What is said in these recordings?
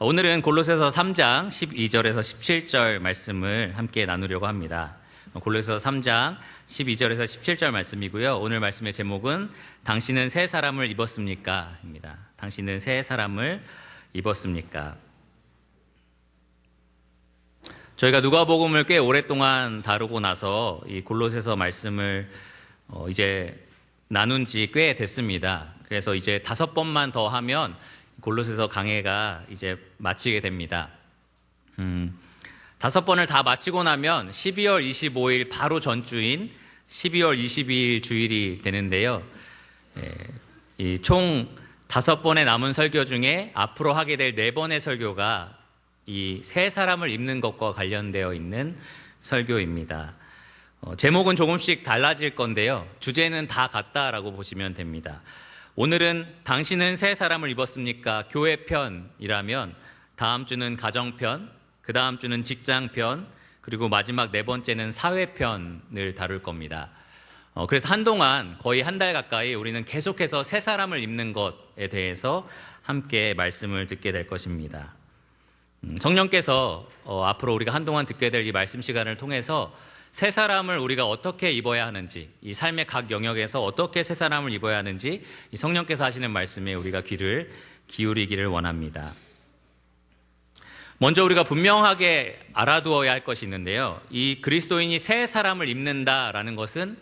오늘은 골로새서 3장 12절에서 17절 말씀을 함께 나누려고 합니다. 골로새서 3장 12절에서 17절 말씀이고요. 오늘 말씀의 제목은 당신은 새 사람을 입었습니까? 입니다. 당신은 새 사람을 입었습니까? 저희가 누가복음을 꽤 오랫동안 다루고 나서 이 골로새서 말씀을 이제 나눈 지 꽤 됐습니다. 그래서 이제 5번만 더 하면 골로새서 강해가 이제 마치게 됩니다. 5번을 다 마치고 나면 12월 25일 바로 전주인 12월 22일 주일이 되는데요. 이 총 5번의 남은 설교 중에 앞으로 하게 될 4번의 설교가 이 새 사람을 입는 것과 관련되어 있는 설교입니다. 제목은 조금씩 달라질 건데요. 주제는 다 같다라고 보시면 됩니다. 오늘은 당신은 새 사람을 입었습니까? 교회 편이라면 다음 주는 가정편, 그 다음 주는 직장편, 그리고 마지막 4번째는 사회편을 다룰 겁니다. 그래서 한동안 거의 한 달 가까이 우리는 계속해서 새 사람을 입는 것에 대해서 함께 말씀을 듣게 될 것입니다. 성령께서 앞으로 우리가 한동안 듣게 될 이 말씀 시간을 통해서 새 사람을 우리가 어떻게 입어야 하는지, 이 삶의 각 영역에서 어떻게 새 사람을 입어야 하는지 이 성령께서 하시는 말씀에 우리가 귀를 기울이기를 원합니다. 먼저 우리가 분명하게 알아두어야 할 것이 있는데요. 이 그리스도인이 새 사람을 입는다라는 것은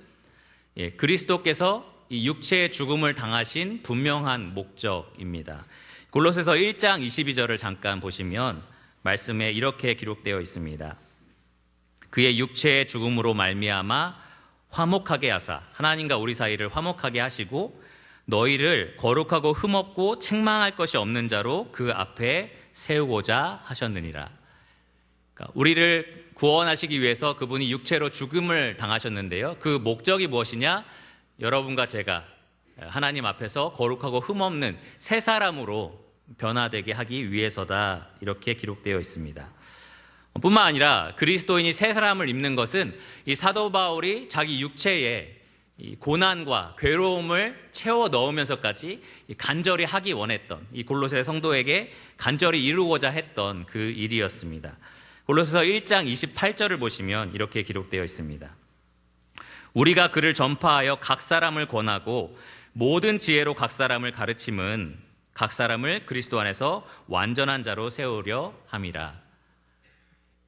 그리스도께서 이 육체의 죽음을 당하신 분명한 목적입니다. 골로새서 1장 22절을 잠깐 보시면 말씀에 이렇게 기록되어 있습니다. 그의 육체의 죽음으로 말미암아 화목하게 하사 하나님과 우리 사이를 화목하게 하시고 너희를 거룩하고 흠없고 책망할 것이 없는 자로 그 앞에 세우고자 하셨느니라. 그러니까 우리를 구원하시기 위해서 그분이 육체로 죽음을 당하셨는데요. 그 목적이 무엇이냐? 여러분과 제가 하나님 앞에서 거룩하고 흠없는 새 사람으로 변화되게 하기 위해서다, 이렇게 기록되어 있습니다. 뿐만 아니라 그리스도인이 새 사람을 입는 것은 이 사도 바울이 자기 육체에 이 고난과 괴로움을 채워 넣으면서까지 간절히 하기 원했던, 이 골로새 성도에게 간절히 이루고자 했던 그 일이었습니다. 골로새서 1장 28절을 보시면 이렇게 기록되어 있습니다. 우리가 그를 전파하여 각 사람을 권하고 모든 지혜로 각 사람을 가르침은 각 사람을 그리스도 안에서 완전한 자로 세우려 함이라.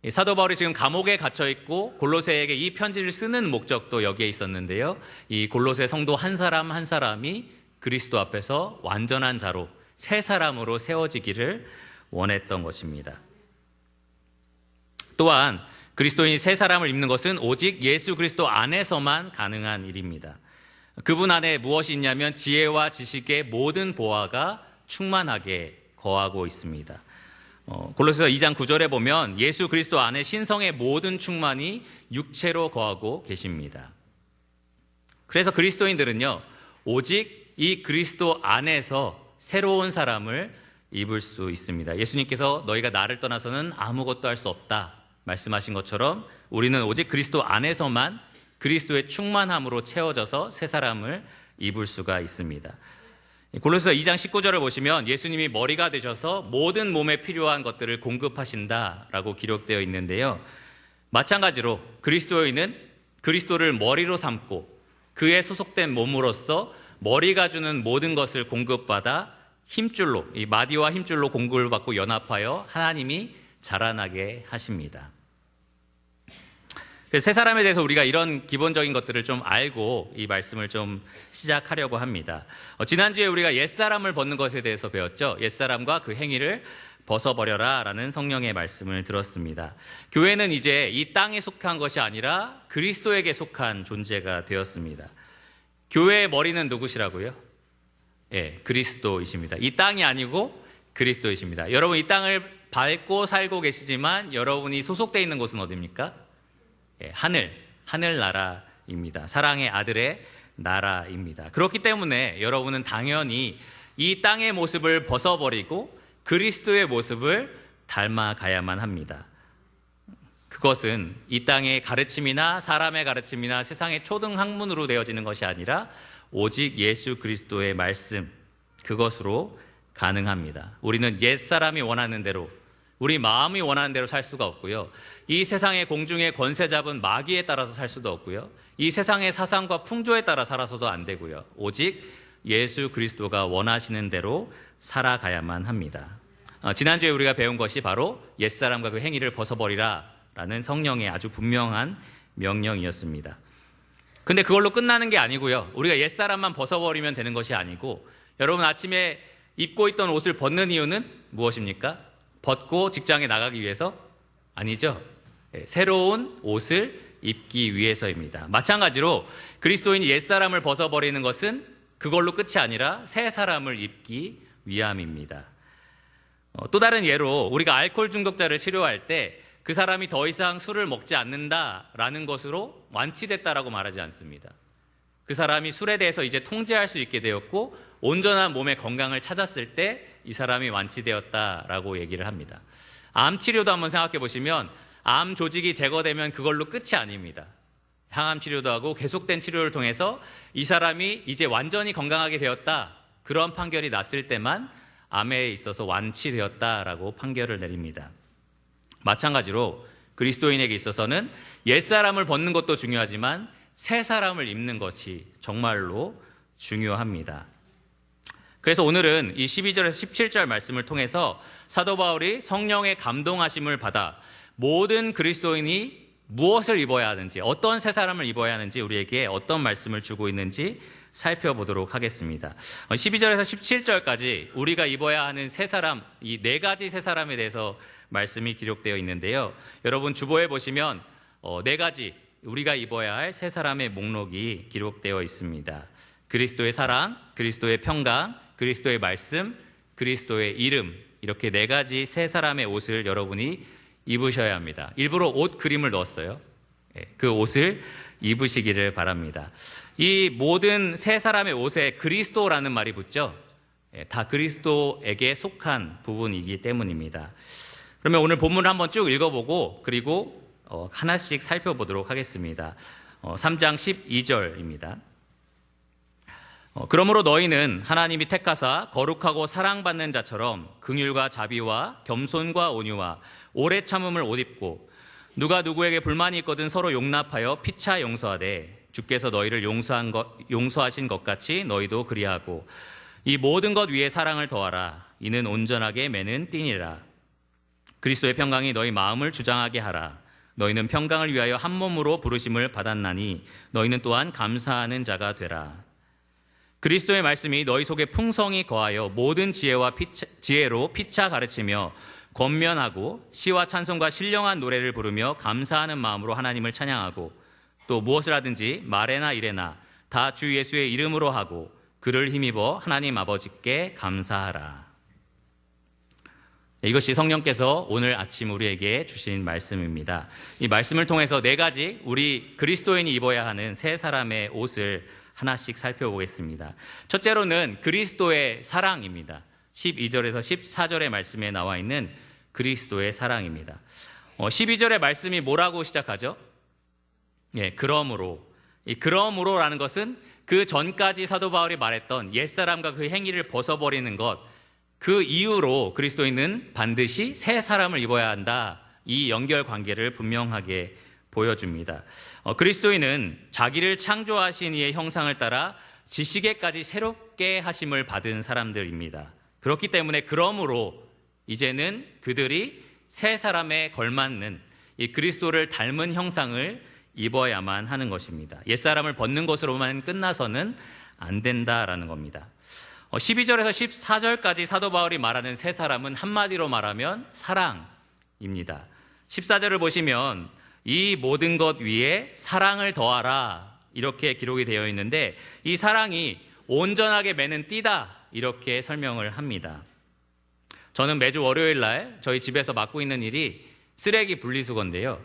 사도 바울이 지금 감옥에 갇혀 있고 골로새에게 이 편지를 쓰는 목적도 여기에 있었는데요. 이 골로새 성도 한 사람 한 사람이 그리스도 앞에서 완전한 자로, 새 사람으로 세워지기를 원했던 것입니다. 또한 그리스도인이 새 사람을 입는 것은 오직 예수 그리스도 안에서만 가능한 일입니다. 그분 안에 무엇이 있냐면 지혜와 지식의 모든 보화가 충만하게 거하고 있습니다. 골로새서 2장 9절에 보면 예수 그리스도 안에 신성의 모든 충만이 육체로 거하고 계십니다. 그래서 그리스도인들은요, 오직 이 그리스도 안에서 새로운 사람을 입을 수 있습니다. 예수님께서 너희가 나를 떠나서는 아무것도 할 수 없다 말씀하신 것처럼 우리는 오직 그리스도 안에서만 그리스도의 충만함으로 채워져서 새 사람을 입을 수가 있습니다. 골로새서 2장 19절을 보시면 예수님이 머리가 되셔서 모든 몸에 필요한 것들을 공급하신다라고 기록되어 있는데요. 마찬가지로 그리스도인은 그리스도를 머리로 삼고 그에 소속된 몸으로서 머리가 주는 모든 것을 공급받아 힘줄로, 이 마디와 힘줄로 공급을 받고 연합하여 하나님이 자라나게 하십니다. 새 사람에 대해서 우리가 이런 기본적인 것들을 좀 알고 이 말씀을 좀 시작하려고 합니다. 지난주에 우리가 옛사람을 벗는 것에 대해서 배웠죠. 옛사람과 그 행위를 벗어버려라 라는 성령의 말씀을 들었습니다. 교회는 이제 이 땅에 속한 것이 아니라 그리스도에게 속한 존재가 되었습니다. 교회의 머리는 누구시라고요? 그리스도이십니다. 이 땅이 아니고 그리스도이십니다. 여러분, 이 땅을 밟고 살고 계시지만 여러분이 소속되어 있는 곳은 어디입니까? 하늘나라입니다. 사랑의 아들의 나라입니다. 그렇기 때문에 여러분은 당연히 이 땅의 모습을 벗어버리고 그리스도의 모습을 닮아가야만 합니다. 그것은 이 땅의 가르침이나 사람의 가르침이나 세상의 초등 학문으로 되어지는 것이 아니라 오직 예수 그리스도의 말씀, 그것으로 가능합니다. 우리는 옛사람이 원하는 대로, 우리 마음이 원하는 대로 살 수가 없고요. 이 세상의 공중의 권세 잡은 마귀에 따라서 살 수도 없고요. 이 세상의 사상과 풍조에 따라 살아서도 안 되고요. 오직 예수 그리스도가 원하시는 대로 살아가야만 합니다. 지난주에 우리가 배운 것이 바로 옛사람과 그 행위를 벗어버리라 라는 성령의 아주 분명한 명령이었습니다. 근데 그걸로 끝나는 게 아니고요. 우리가 옛사람만 벗어버리면 되는 것이 아니고, 여러분 아침에 입고 있던 옷을 벗는 이유는 무엇입니까? 벗고 직장에 나가기 위해서? 아니죠. 새로운 옷을 입기 위해서입니다. 마찬가지로 그리스도인이 옛사람을 벗어버리는 것은 그걸로 끝이 아니라 새 사람을 입기 위함입니다. 또 다른 예로 우리가 알코올 중독자를 치료할 때 그 사람이 더 이상 술을 먹지 않는다라는 것으로 완치됐다라고 말하지 않습니다. 그 사람이 술에 대해서 이제 통제할 수 있게 되었고 온전한 몸의 건강을 찾았을 때 이 사람이 완치되었다라고 얘기를 합니다. 암 치료도 한번 생각해 보시면 암 조직이 제거되면 그걸로 끝이 아닙니다. 항암 치료도 하고 계속된 치료를 통해서 이 사람이 이제 완전히 건강하게 되었다, 그런 판결이 났을 때만 암에 있어서 완치되었다라고 판결을 내립니다. 마찬가지로 그리스도인에게 있어서는 옛사람을 벗는 것도 중요하지만 새 사람을 입는 것이 정말로 중요합니다. 그래서 오늘은 이 12절에서 17절 말씀을 통해서 사도 바울이 성령의 감동하심을 받아 모든 그리스도인이 무엇을 입어야 하는지, 어떤 새 사람을 입어야 하는지, 우리에게 어떤 말씀을 주고 있는지 살펴보도록 하겠습니다. 12절에서 17절까지 우리가 입어야 하는 새 사람, 이 네 가지 새 사람에 대해서 말씀이 기록되어 있는데요. 여러분 주보에 보시면 네 가지 우리가 입어야 할 새 사람의 목록이 기록되어 있습니다. 그리스도의 사랑, 그리스도의 평강, 그리스도의 말씀, 그리스도의 이름, 이렇게 네 가지 새 사람의 옷을 여러분이 입으셔야 합니다. 일부러 옷 그림을 넣었어요. 그 옷을 입으시기를 바랍니다. 이 모든 새 사람의 옷에 그리스도라는 말이 붙죠. 다 그리스도에게 속한 부분이기 때문입니다. 그러면 오늘 본문을 한번 쭉 읽어보고 그리고 하나씩 살펴보도록 하겠습니다. 3장 12절입니다. 그러므로 너희는 하나님이 택하사 거룩하고 사랑받는 자처럼 긍휼과 자비와 겸손과 온유와 오래 참음을 옷 입고, 누가 누구에게 불만이 있거든 서로 용납하여 피차 용서하되 주께서 너희를 용서하신 것 같이 너희도 그리하고, 이 모든 것 위에 사랑을 더하라. 이는 온전하게 매는 띠니라. 그리스도의 평강이 너희 마음을 주장하게 하라. 너희는 평강을 위하여 한 몸으로 부르심을 받았나니 너희는 또한 감사하는 자가 되라. 그리스도의 말씀이 너희 속에 풍성히 거하여 모든 지혜로 피차 가르치며 권면하고 시와 찬송과 신령한 노래를 부르며 감사하는 마음으로 하나님을 찬양하고, 또 무엇을 하든지 말에나 일에나 다 주 예수의 이름으로 하고 그를 힘입어 하나님 아버지께 감사하라. 이것이 성령께서 오늘 아침 우리에게 주신 말씀입니다. 이 말씀을 통해서 네 가지 우리 그리스도인이 입어야 하는 새 사람의 옷을 하나씩 살펴보겠습니다. 첫째로는 그리스도의 사랑입니다. 12절에서 14절의 말씀에 나와 있는 그리스도의 사랑입니다. 12절의 말씀이 뭐라고 시작하죠? 그러므로. 이 그러므로라는 것은 그 전까지 사도 바울이 말했던 옛사람과 그 행위를 벗어버리는 것, 그 이유로 그리스도인은 반드시 새 사람을 입어야 한다. 이 연결 관계를 분명하게 보여줍니다. 그리스도인은 자기를 창조하신 이의 형상을 따라 지식에까지 새롭게 하심을 받은 사람들입니다. 그렇기 때문에 그러므로 이제는 그들이 새 사람에 걸맞는 이 그리스도를 닮은 형상을 입어야만 하는 것입니다. 옛사람을 벗는 것으로만 끝나서는 안 된다라는 겁니다. 12절에서 14절까지 사도 바울이 말하는 새 사람은 한마디로 말하면 사랑입니다. 14절을 보시면 이 모든 것 위에 사랑을 더하라, 이렇게 기록이 되어 있는데 이 사랑이 온전하게 매는 띠다, 이렇게 설명을 합니다. 저는 매주 월요일 날 저희 집에서 맡고 있는 일이 쓰레기 분리수거인데요.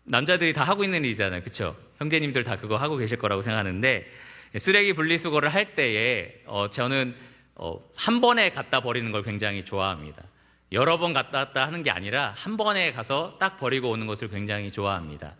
남자들이 다 하고 있는 일이잖아요. 그렇죠? 형제님들 다 그거 하고 계실 거라고 생각하는데, 쓰레기 분리수거를 할 때에 저는 한 번에 갖다 버리는 걸 굉장히 좋아합니다. 여러 번 갔다 왔다 하는 게 아니라 한 번에 가서 딱 버리고 오는 것을 굉장히 좋아합니다.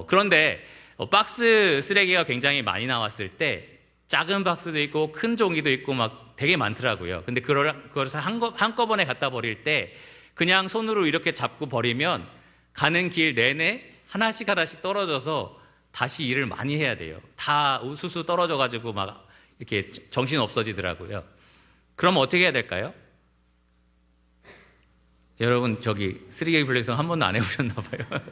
그런데 박스 쓰레기가 굉장히 많이 나왔을 때 작은 박스도 있고 큰 종이도 있고 막 되게 많더라고요. 근데 그것을 한꺼번에 갖다 버릴 때 그냥 손으로 이렇게 잡고 버리면 가는 길 내내 하나씩 떨어져서 다시 일을 많이 해야 돼요. 다 우수수 떨어져가지고 막 이렇게 정신 없어지더라고요. 그럼 어떻게 해야 될까요? 여러분 저기 3A 플렉스 한 번도 안 해보셨나 봐요.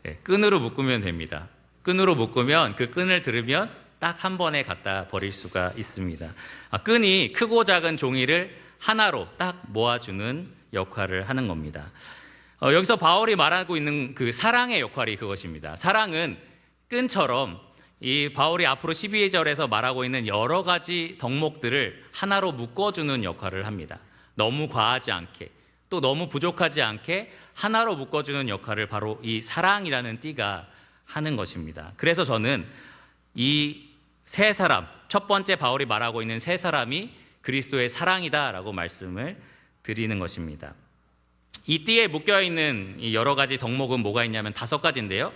네, 끈으로 묶으면 됩니다. 끈으로 묶으면 그 끈을 들으면 딱 한 번에 갖다 버릴 수가 있습니다. 끈이 크고 작은 종이를 하나로 딱 모아주는 역할을 하는 겁니다. 여기서 바울이 말하고 있는 그 사랑의 역할이 그것입니다. 사랑은 끈처럼 이 바울이 앞으로 12절에서 말하고 있는 여러 가지 덕목들을 하나로 묶어주는 역할을 합니다. 너무 과하지 않게 또 너무 부족하지 않게 하나로 묶어주는 역할을 바로 이 사랑이라는 띠가 하는 것입니다. 그래서 저는 이 세 사람, 첫 번째 바울이 말하고 있는 세 사람이 그리스도의 사랑이다라고 말씀을 드리는 것입니다. 이 띠에 묶여있는 이 여러 가지 덕목은 뭐가 있냐면 5가지인데요.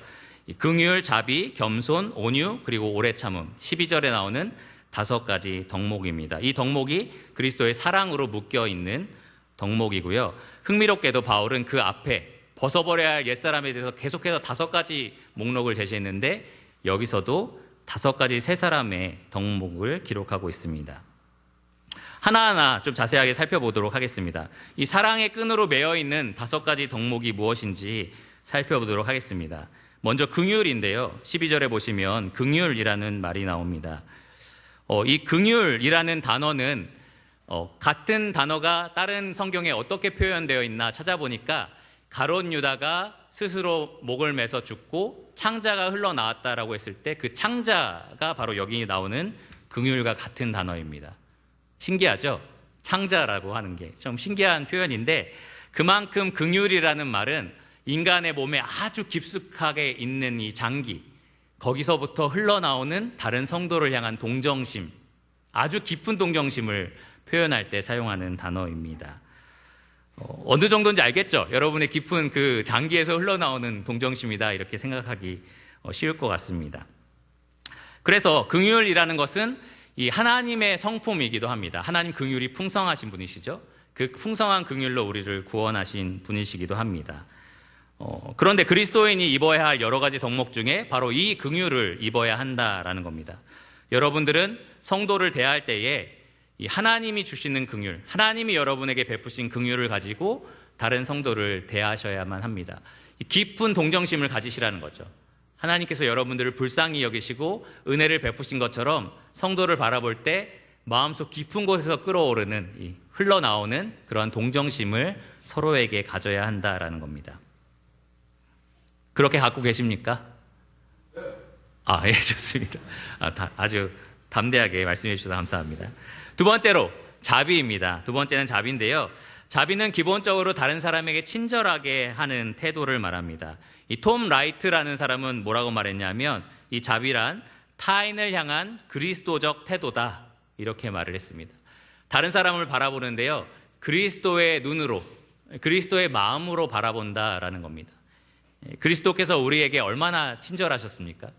긍휼, 자비, 겸손, 온유, 그리고 오래 참음. 12절에 나오는 5가지 덕목입니다. 이 덕목이 그리스도의 사랑으로 묶여있는 덕목이고요. 흥미롭게도 바울은 그 앞에 벗어버려야 할 옛사람에 대해서 계속해서 5가지 목록을 제시했는데 여기서도 5가지 세 사람의 덕목을 기록하고 있습니다. 하나하나 좀 자세하게 살펴보도록 하겠습니다. 이 사랑의 끈으로 매어있는 5가지 덕목이 무엇인지 살펴보도록 하겠습니다. 먼저 긍휼인데요. 12절에 보시면 긍휼이라는 말이 나옵니다. 이 긍휼이라는 단어는 같은 단어가 다른 성경에 어떻게 표현되어 있나 찾아보니까 가룟 유다가 스스로 목을 매서 죽고 창자가 흘러나왔다라고 했을 때 그 창자가 바로 여기 나오는 긍휼과 같은 단어입니다. 신기하죠? 창자라고 하는 게 좀 신기한 표현인데 그만큼 긍휼이라는 말은 인간의 몸에 아주 깊숙하게 있는 이 장기, 거기서부터 흘러나오는 다른 성도를 향한 동정심, 아주 깊은 동정심을 표현할 때 사용하는 단어입니다. 어느 정도인지 알겠죠? 여러분의 깊은 그 장기에서 흘러나오는 동정심이다 이렇게 생각하기 쉬울 것 같습니다. 그래서 긍휼이라는 것은 이 하나님의 성품이기도 합니다. 하나님 긍휼이 풍성하신 분이시죠. 그 풍성한 긍휼로 우리를 구원하신 분이시기도 합니다. 그런데 그리스도인이 입어야 할 여러 가지 덕목 중에 바로 이 긍휼을 입어야 한다라는 겁니다. 여러분들은 성도를 대할 때에 이 하나님이 주시는 긍휼, 하나님이 여러분에게 베푸신 긍휼을 가지고 다른 성도를 대하셔야만 합니다. 깊은 동정심을 가지시라는 거죠. 하나님께서 여러분들을 불쌍히 여기시고 은혜를 베푸신 것처럼 성도를 바라볼 때 마음속 깊은 곳에서 끓어오르는 이 흘러나오는 그런 동정심을 서로에게 가져야 한다라는 겁니다. 그렇게 갖고 계십니까? 예, 좋습니다. 아주 담대하게 말씀해 주셔서 감사합니다. 두 번째로 자비입니다. 두 번째는 자비인데요. 자비는 기본적으로 다른 사람에게 친절하게 하는 태도를 말합니다. 이 톰 라이트라는 사람은 뭐라고 말했냐면 이 자비란 타인을 향한 그리스도적 태도다 이렇게 말을 했습니다. 다른 사람을 바라보는데요. 그리스도의 눈으로, 그리스도의 마음으로 바라본다라는 겁니다. 그리스도께서 우리에게 얼마나 친절하셨습니까?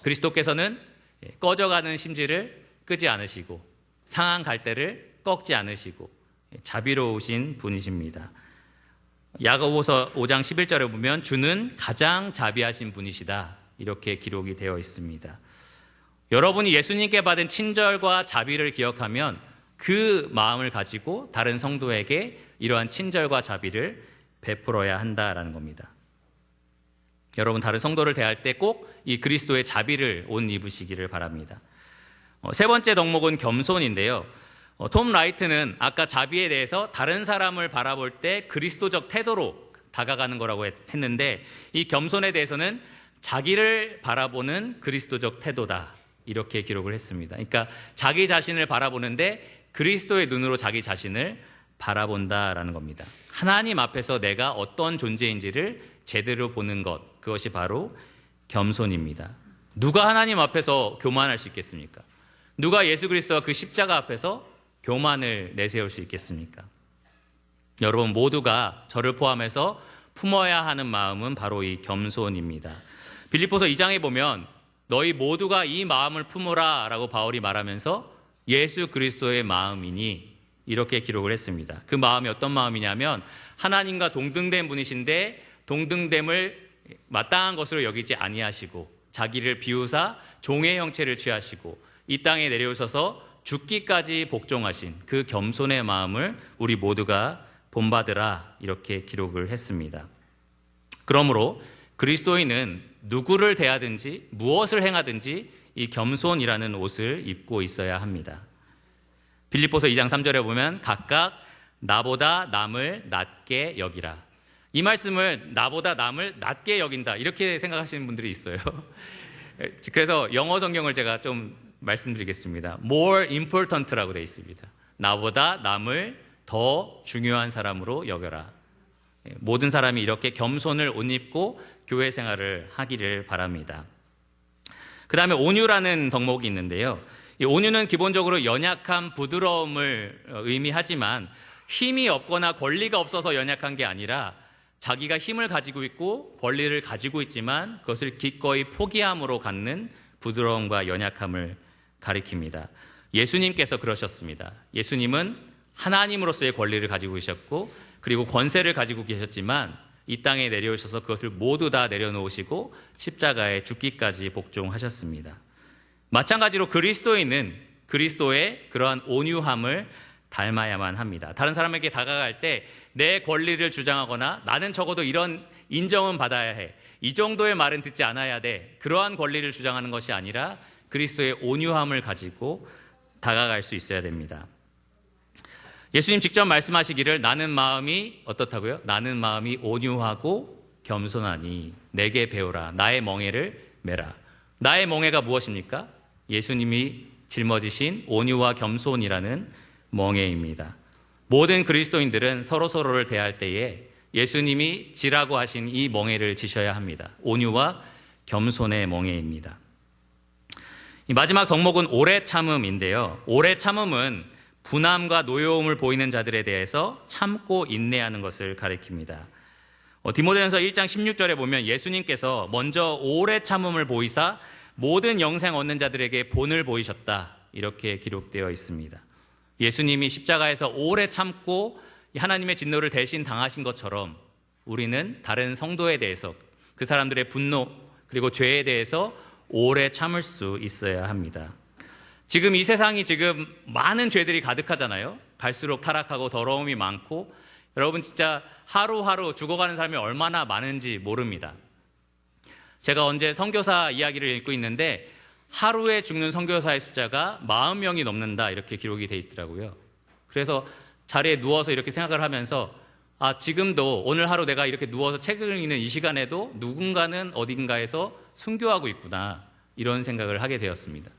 그리스도께서는 꺼져가는 심지를 끄지 않으시고 상한 갈대를 꺾지 않으시고 자비로우신 분이십니다. 야고보서 5장 11절에 보면 주는 가장 자비하신 분이시다 이렇게 기록이 되어 있습니다. 여러분이 예수님께 받은 친절과 자비를 기억하면 그 마음을 가지고 다른 성도에게 이러한 친절과 자비를 베풀어야 한다라는 겁니다. 여러분 다른 성도를 대할 때 꼭 이 그리스도의 자비를 옷 입으시기를 바랍니다. 세 번째 덕목은 겸손인데요. 톰 라이트는 아까 자비에 대해서 다른 사람을 바라볼 때 그리스도적 태도로 다가가는 거라고 했는데 이 겸손에 대해서는 자기를 바라보는 그리스도적 태도다 이렇게 기록을 했습니다. 그러니까 자기 자신을 바라보는데 그리스도의 눈으로 자기 자신을 바라본다라는 겁니다. 하나님 앞에서 내가 어떤 존재인지를 제대로 보는 것, 그것이 바로 겸손입니다. 누가 하나님 앞에서 교만할 수 있겠습니까? 누가 예수 그리스도와 그 십자가 앞에서 교만을 내세울 수 있겠습니까? 여러분 모두가 저를 포함해서 품어야 하는 마음은 바로 이 겸손입니다. 빌립보서 2장에 보면 너희 모두가 이 마음을 품으라 라고 바울이 말하면서 예수 그리스도의 마음이니 이렇게 기록을 했습니다. 그 마음이 어떤 마음이냐면 하나님과 동등된 분이신데 동등됨을 마땅한 것으로 여기지 아니하시고 자기를 비우사 종의 형체를 취하시고 이 땅에 내려오셔서 죽기까지 복종하신 그 겸손의 마음을 우리 모두가 본받으라 이렇게 기록을 했습니다. 그러므로 그리스도인은 누구를 대하든지 무엇을 행하든지 이 겸손이라는 옷을 입고 있어야 합니다. 빌립보서 2장 3절에 보면 각각 나보다 남을 낮게 여기라. 이 말씀을 나보다 남을 낮게 여긴다 이렇게 생각하시는 분들이 있어요. 그래서 영어 성경을 제가 좀 말씀드리겠습니다. More important라고 되어 있습니다. 나보다 남을 더 중요한 사람으로 여겨라. 모든 사람이 이렇게 겸손을 옷 입고 교회 생활을 하기를 바랍니다. 그 다음에 온유라는 덕목이 있는데요. 이 온유는 기본적으로 연약함, 부드러움을 의미하지만 힘이 없거나 권리가 없어서 연약한 게 아니라 자기가 힘을 가지고 있고 권리를 가지고 있지만 그것을 기꺼이 포기함으로 갖는 부드러움과 연약함을 가리킵니다. 예수님께서 그러셨습니다. 예수님은 하나님으로서의 권리를 가지고 계셨고 그리고 권세를 가지고 계셨지만 이 땅에 내려오셔서 그것을 모두 다 내려놓으시고 십자가에 죽기까지 복종하셨습니다. 마찬가지로 그리스도인은 그리스도의 그러한 온유함을 닮아야만 합니다. 다른 사람에게 다가갈 때 내 권리를 주장하거나 나는 적어도 이런 인정은 받아야 해. 이 정도의 말은 듣지 않아야 돼. 그러한 권리를 주장하는 것이 아니라 그리스도의 온유함을 가지고 다가갈 수 있어야 됩니다. 예수님 직접 말씀하시기를 나는 마음이 어떻다고요? 나는 마음이 온유하고 겸손하니 내게 배우라. 나의 멍에를 메라. 나의 멍에가 무엇입니까? 예수님이 짊어지신 온유와 겸손이라는 멍에입니다. 모든 그리스도인들은 서로서로를 대할 때에 예수님이 지라고 하신 이 멍에를 지셔야 합니다. 온유와 겸손의 멍에입니다. 이 마지막 덕목은 오래 참음인데요. 오래 참음은 분함과 노여움을 보이는 자들에 대해서 참고 인내하는 것을 가리킵니다. 디모데전서 1장 16절에 보면 예수님께서 먼저 오래 참음을 보이사 모든 영생 얻는 자들에게 본을 보이셨다 이렇게 기록되어 있습니다. 예수님이 십자가에서 오래 참고 하나님의 진노를 대신 당하신 것처럼 우리는 다른 성도에 대해서 그 사람들의 분노 그리고 죄에 대해서 오래 참을 수 있어야 합니다. 지금 이 세상이 지금 많은 죄들이 가득하잖아요. 갈수록 타락하고 더러움이 많고 여러분 진짜 하루하루 죽어가는 사람이 얼마나 많은지 모릅니다. 제가 언제 선교사 이야기를 읽고 있는데 하루에 죽는 선교사의 숫자가 40명이 넘는다 이렇게 기록이 돼 있더라고요. 그래서 자리에 누워서 이렇게 생각을 하면서 지금도 오늘 하루 내가 이렇게 누워서 책을 읽는 이 시간에도 누군가는 어딘가에서 순교하고 있구나 이런 생각을 하게 되었습니다.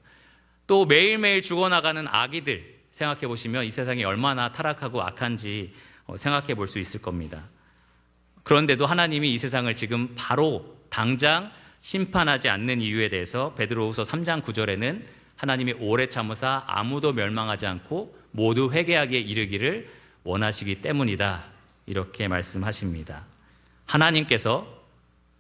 또 매일매일 죽어나가는 아기들 생각해 보시면 이 세상이 얼마나 타락하고 악한지 생각해 볼 수 있을 겁니다. 그런데도 하나님이 이 세상을 지금 바로 당장 심판하지 않는 이유에 대해서 베드로후서 3장 9절에는 하나님이 오래 참으사 아무도 멸망하지 않고 모두 회개하기에 이르기를 원하시기 때문이다 이렇게 말씀하십니다. 하나님께서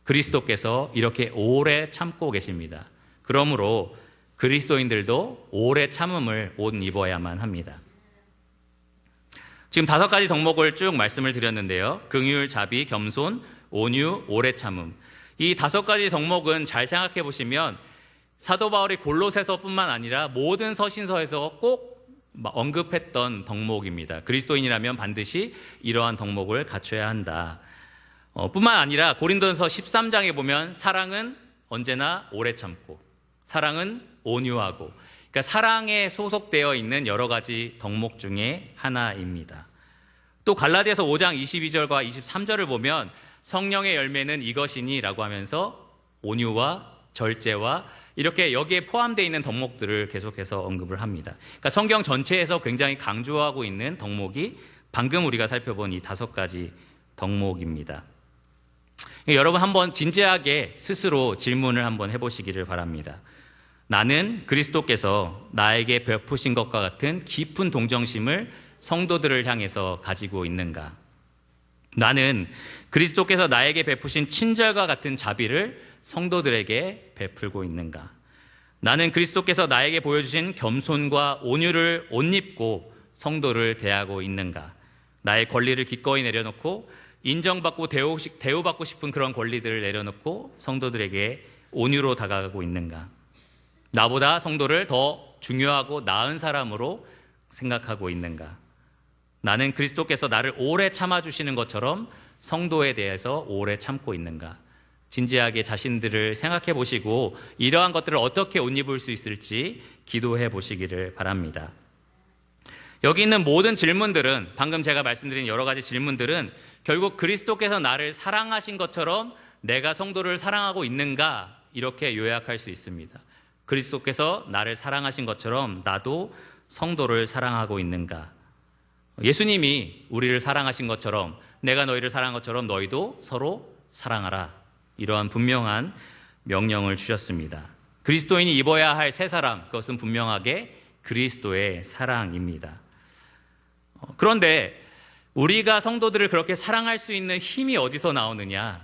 그리스도께서 이렇게 오래 참고 계십니다. 그러므로 그리스도인들도 오래 참음을 옷 입어야만 합니다. 지금 5가지 덕목을 쭉 말씀을 드렸는데요. 긍휼, 자비, 겸손, 온유, 오래 참음. 이 5가지 덕목은 잘 생각해 보시면 사도 바울이 골로새서뿐만 아니라 모든 서신서에서 꼭 언급했던 덕목입니다. 그리스도인이라면 반드시 이러한 덕목을 갖춰야 한다. 뿐만 아니라 고린도전서 13장에 보면 사랑은 언제나 오래 참고 사랑은 온유하고 그러니까 사랑에 소속되어 있는 여러 가지 덕목 중에 하나입니다. 또 갈라디아서 5장 22절과 23절을 보면 성령의 열매는 이것이니 라고 하면서 온유와 절제와 이렇게 여기에 포함되어 있는 덕목들을 계속해서 언급을 합니다. 그러니까 성경 전체에서 굉장히 강조하고 있는 덕목이 방금 우리가 살펴본 이 5가지 덕목입니다. 여러분 한번 진지하게 스스로 질문을 한번 해보시기를 바랍니다. 나는 그리스도께서 나에게 베푸신 것과 같은 깊은 동정심을 성도들을 향해서 가지고 있는가? 나는 그리스도께서 나에게 베푸신 친절과 같은 자비를 성도들에게 베풀고 있는가? 나는 그리스도께서 나에게 보여주신 겸손과 온유를 옷 입고 성도를 대하고 있는가? 나의 권리를 기꺼이 내려놓고 인정받고 대우받고 싶은 그런 권리들을 내려놓고 성도들에게 온유로 다가가고 있는가? 나보다 성도를 더 중요하고 나은 사람으로 생각하고 있는가? 나는 그리스도께서 나를 오래 참아주시는 것처럼 성도에 대해서 오래 참고 있는가? 진지하게 자신들을 생각해 보시고 이러한 것들을 어떻게 옷 입을 수 있을지 기도해 보시기를 바랍니다. 여기 있는 모든 질문들은, 방금 제가 말씀드린 여러 가지 질문들은 결국 그리스도께서 나를 사랑하신 것처럼 내가 성도를 사랑하고 있는가, 이렇게 요약할 수 있습니다. 그리스도께서 나를 사랑하신 것처럼 나도 성도를 사랑하고 있는가? 예수님이 우리를 사랑하신 것처럼, 내가 너희를 사랑한 것처럼 너희도 서로 사랑하라, 이러한 분명한 명령을 주셨습니다. 그리스도인이 입어야 할 새 사람, 그것은 분명하게 그리스도의 사랑입니다. 그런데 우리가 성도들을 그렇게 사랑할 수 있는 힘이 어디서 나오느냐?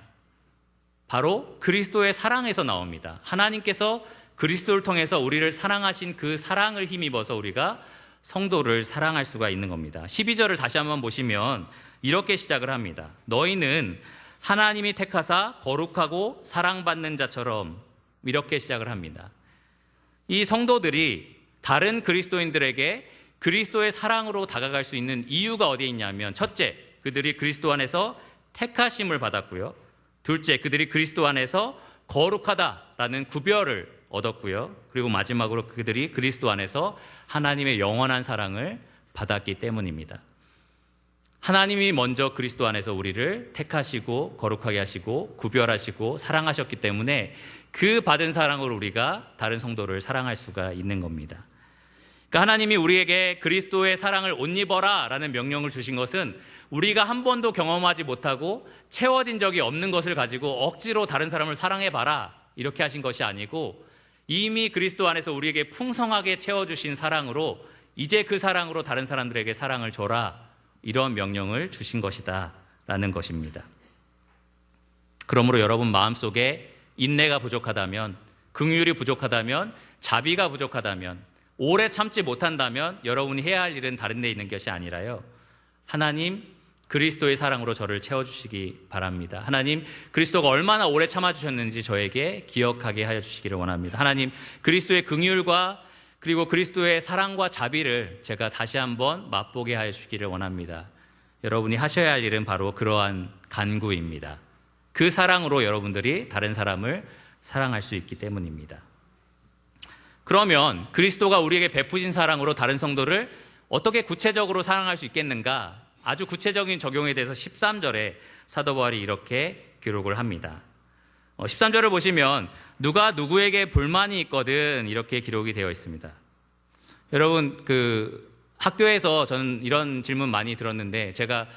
바로 그리스도의 사랑에서 나옵니다. 하나님께서 그리스도를 통해서 우리를 사랑하신 그 사랑을 힘입어서 우리가 성도를 사랑할 수가 있는 겁니다. 12절을 다시 한번 보시면 이렇게 시작을 합니다. 너희는 하나님이 택하사 거룩하고 사랑받는 자처럼, 이렇게 시작을 합니다. 이 성도들이 다른 그리스도인들에게 그리스도의 사랑으로 다가갈 수 있는 이유가 어디에 있냐면, 첫째, 그들이 그리스도 안에서 택하심을 받았고요. 둘째, 그들이 그리스도 안에서 거룩하다라는 구별을 얻었고요. 그리고 마지막으로 그들이 그리스도 안에서 하나님의 영원한 사랑을 받았기 때문입니다. 하나님이 먼저 그리스도 안에서 우리를 택하시고 거룩하게 하시고 구별하시고 사랑하셨기 때문에 그 받은 사랑으로 우리가 다른 성도를 사랑할 수가 있는 겁니다. 그러니까 하나님이 우리에게 그리스도의 사랑을 옷 입어라 라는 명령을 주신 것은 우리가 한 번도 경험하지 못하고 채워진 적이 없는 것을 가지고 억지로 다른 사람을 사랑해봐라, 이렇게 하신 것이 아니고 이미 그리스도 안에서 우리에게 풍성하게 채워주신 사랑으로 이제 그 사랑으로 다른 사람들에게 사랑을 줘라, 이런 명령을 주신 것이다 라는 것입니다. 그러므로 여러분 마음속에 인내가 부족하다면, 긍휼이 부족하다면, 자비가 부족하다면, 오래 참지 못한다면 여러분이 해야 할 일은 다른 데 있는 것이 아니라요, 하나님 그리스도의 사랑으로 저를 채워주시기 바랍니다. 하나님 그리스도가 얼마나 오래 참아주셨는지 저에게 기억하게 하여 주시기를 원합니다. 하나님 그리스도의 긍휼과 그리고 그리스도의 사랑과 자비를 제가 다시 한번 맛보게 하여 주시기를 원합니다. 여러분이 하셔야 할 일은 바로 그러한 간구입니다. 그 사랑으로 여러분들이 다른 사람을 사랑할 수 있기 때문입니다. 그러면 그리스도가 우리에게 베푸신 사랑으로 다른 성도를 어떻게 구체적으로 사랑할 수 있겠는가? 아주 구체적인 적용에 대해서 13절에 사도 바울이 이렇게 기록을 합니다. 13절을 보시면 누가 누구에게 불만이 있거든, 이렇게 기록이 되어 있습니다. 여러분, 학교에서 저는 이런 질문 많이 들었는데, 제가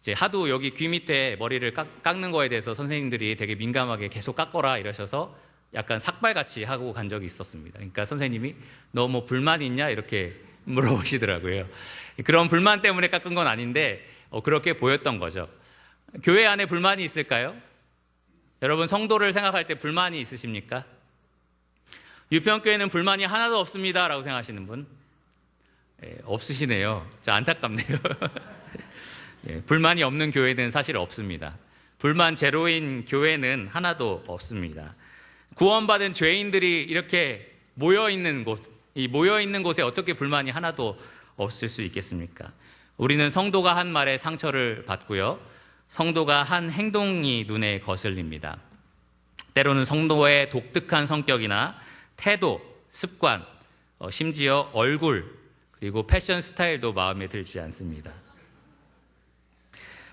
이제 하도 여기 귀 밑에 머리를 깎는 거에 대해서 선생님들이 되게 민감하게 계속 깎거라 이러셔서 약간 삭발같이 하고 간 적이 있었습니다. 그러니까 선생님이 너 뭐 불만 있냐, 이렇게 물어보시더라고요. 그런 불만 때문에 깎은 건 아닌데 그렇게 보였던 거죠. 교회 안에 불만이 있을까요? 여러분 성도를 생각할 때 불만이 있으십니까? 유평교회는 불만이 하나도 없습니다 라고 생각하시는 분? 없으시네요. 저 안타깝네요. 불만이 없는 교회는 사실 없습니다. 불만 제로인 교회는 하나도 없습니다. 구원받은 죄인들이 이렇게 모여있는 곳에 어떻게 불만이 하나도 없을 수 있겠습니까? 우리는 성도가 한 말에 상처를 받고요, 성도가 한 행동이 눈에 거슬립니다. 때로는 성도의 독특한 성격이나 태도, 습관, 심지어 얼굴, 그리고 패션 스타일도 마음에 들지 않습니다.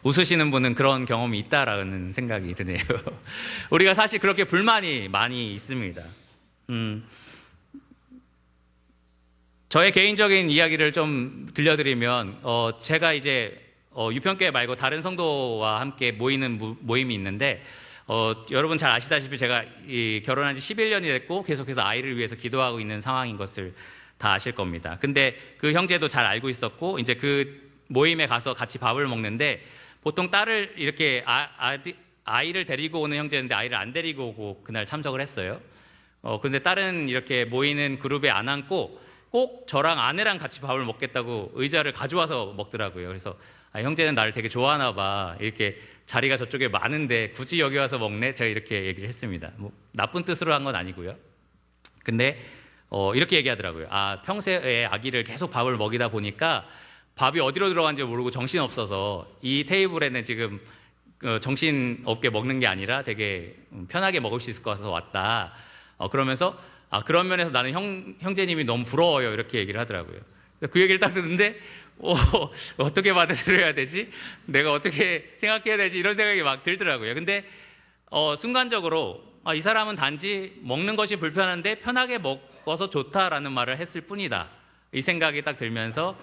웃으시는 분은 그런 경험이 있다라는 생각이 드네요. 우리가 사실 그렇게 불만이 많이 있습니다. 저의 개인적인 이야기를 좀 들려드리면, 제가 이제 유평교회 말고 다른 성도와 함께 모이는 모임이 있는데, 여러분 잘 아시다시피 제가 결혼한 지 11년이 됐고 계속해서 아이를 위해서 기도하고 있는 상황인 것을 다 아실 겁니다. 근데 그 형제도 잘 알고 있었고, 이제 그 모임에 가서 같이 밥을 먹는데, 보통 딸을 이렇게 아이를 데리고 오는 형제인데 아이를 안 데리고 오고 그날 참석을 했어요. 근데 다른 이렇게 모이는 그룹에 안 앉고 꼭 저랑 아내랑 같이 밥을 먹겠다고 의자를 가져와서 먹더라고요. 그래서 형제는 나를 되게 좋아하나 봐. 이렇게 자리가 저쪽에 많은데 굳이 여기 와서 먹네? 제가 이렇게 얘기를 했습니다. 뭐 나쁜 뜻으로 한 건 아니고요. 근데 이렇게 얘기하더라고요. 평소에 아기를 계속 밥을 먹이다 보니까 밥이 어디로 들어간지 모르고 정신없어서 이 테이블에는 지금 정신없게 먹는 게 아니라 되게 편하게 먹을 수 있을 것 같아서 왔다. 그러면서 그런 면에서 나는 형제님이 너무 부러워요. 이렇게 얘기를 하더라고요. 그 얘기를 딱 듣는데 어떻게 받아들여야 되지? 내가 어떻게 생각해야 되지? 이런 생각이 막 들더라고요. 근데 순간적으로 이 사람은 단지 먹는 것이 불편한데 편하게 먹어서 좋다라는 말을 했을 뿐이다. 이 생각이 딱 들면서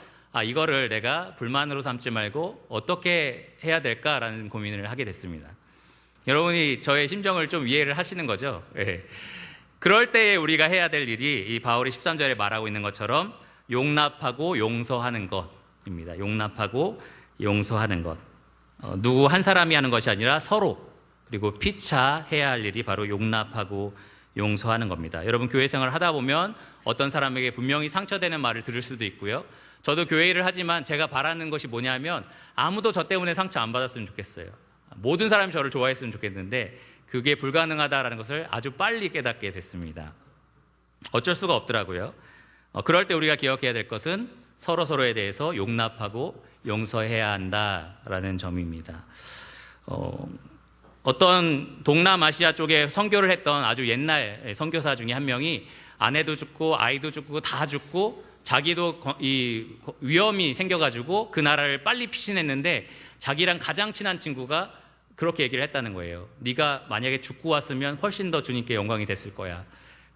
이거를 내가 불만으로 삼지 말고 어떻게 해야 될까라는 고민을 하게 됐습니다. 여러분이 저의 심정을 좀 이해를 하시는 거죠? 네. 그럴 때에 우리가 해야 될 일이 이 바울이 13절에 말하고 있는 것처럼 용납하고 용서하는 것입니다. 용납하고 용서하는 것. 누구 한 사람이 하는 것이 아니라 서로, 그리고 피차 해야 할 일이 바로 용납하고 용서하는 겁니다. 여러분 교회 생활을 하다 보면 어떤 사람에게 분명히 상처되는 말을 들을 수도 있고요. 저도 교회 일을 하지만 제가 바라는 것이 뭐냐면 아무도 저 때문에 상처 안 받았으면 좋겠어요. 모든 사람이 저를 좋아했으면 좋겠는데 그게 불가능하다라는 것을 아주 빨리 깨닫게 됐습니다. 어쩔 수가 없더라고요. 그럴 때 우리가 기억해야 될 것은 서로에 대해서 용납하고 용서해야 한다라는 점입니다. 어떤 동남아시아 쪽에 선교를 했던 아주 옛날 선교사 중에 한 명이 아내도 죽고 아이도 죽고 다 죽고 자기도 이 위험이 생겨가지고 그 나라를 빨리 피신했는데 자기랑 가장 친한 친구가 그렇게 얘기를 했다는 거예요. 네가 만약에 죽고 왔으면 훨씬 더 주님께 영광이 됐을 거야.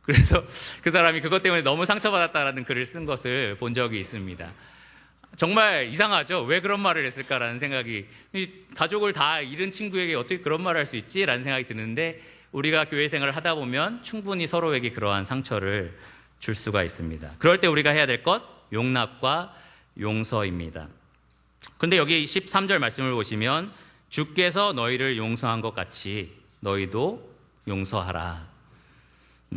그래서 그 사람이 그것 때문에 너무 상처받았다라는 글을 쓴 것을 본 적이 있습니다. 정말 이상하죠? 왜 그런 말을 했을까라는 생각이, 가족을 다 잃은 친구에게 어떻게 그런 말을 할 수 있지? 라는 생각이 드는데 우리가 교회 생활을 하다 보면 충분히 서로에게 그러한 상처를 줄 수가 있습니다. 그럴 때 우리가 해야 될 것, 용납과 용서입니다. 그런데 여기 13절 말씀을 보시면 주께서 너희를 용서한 것 같이 너희도 용서하라.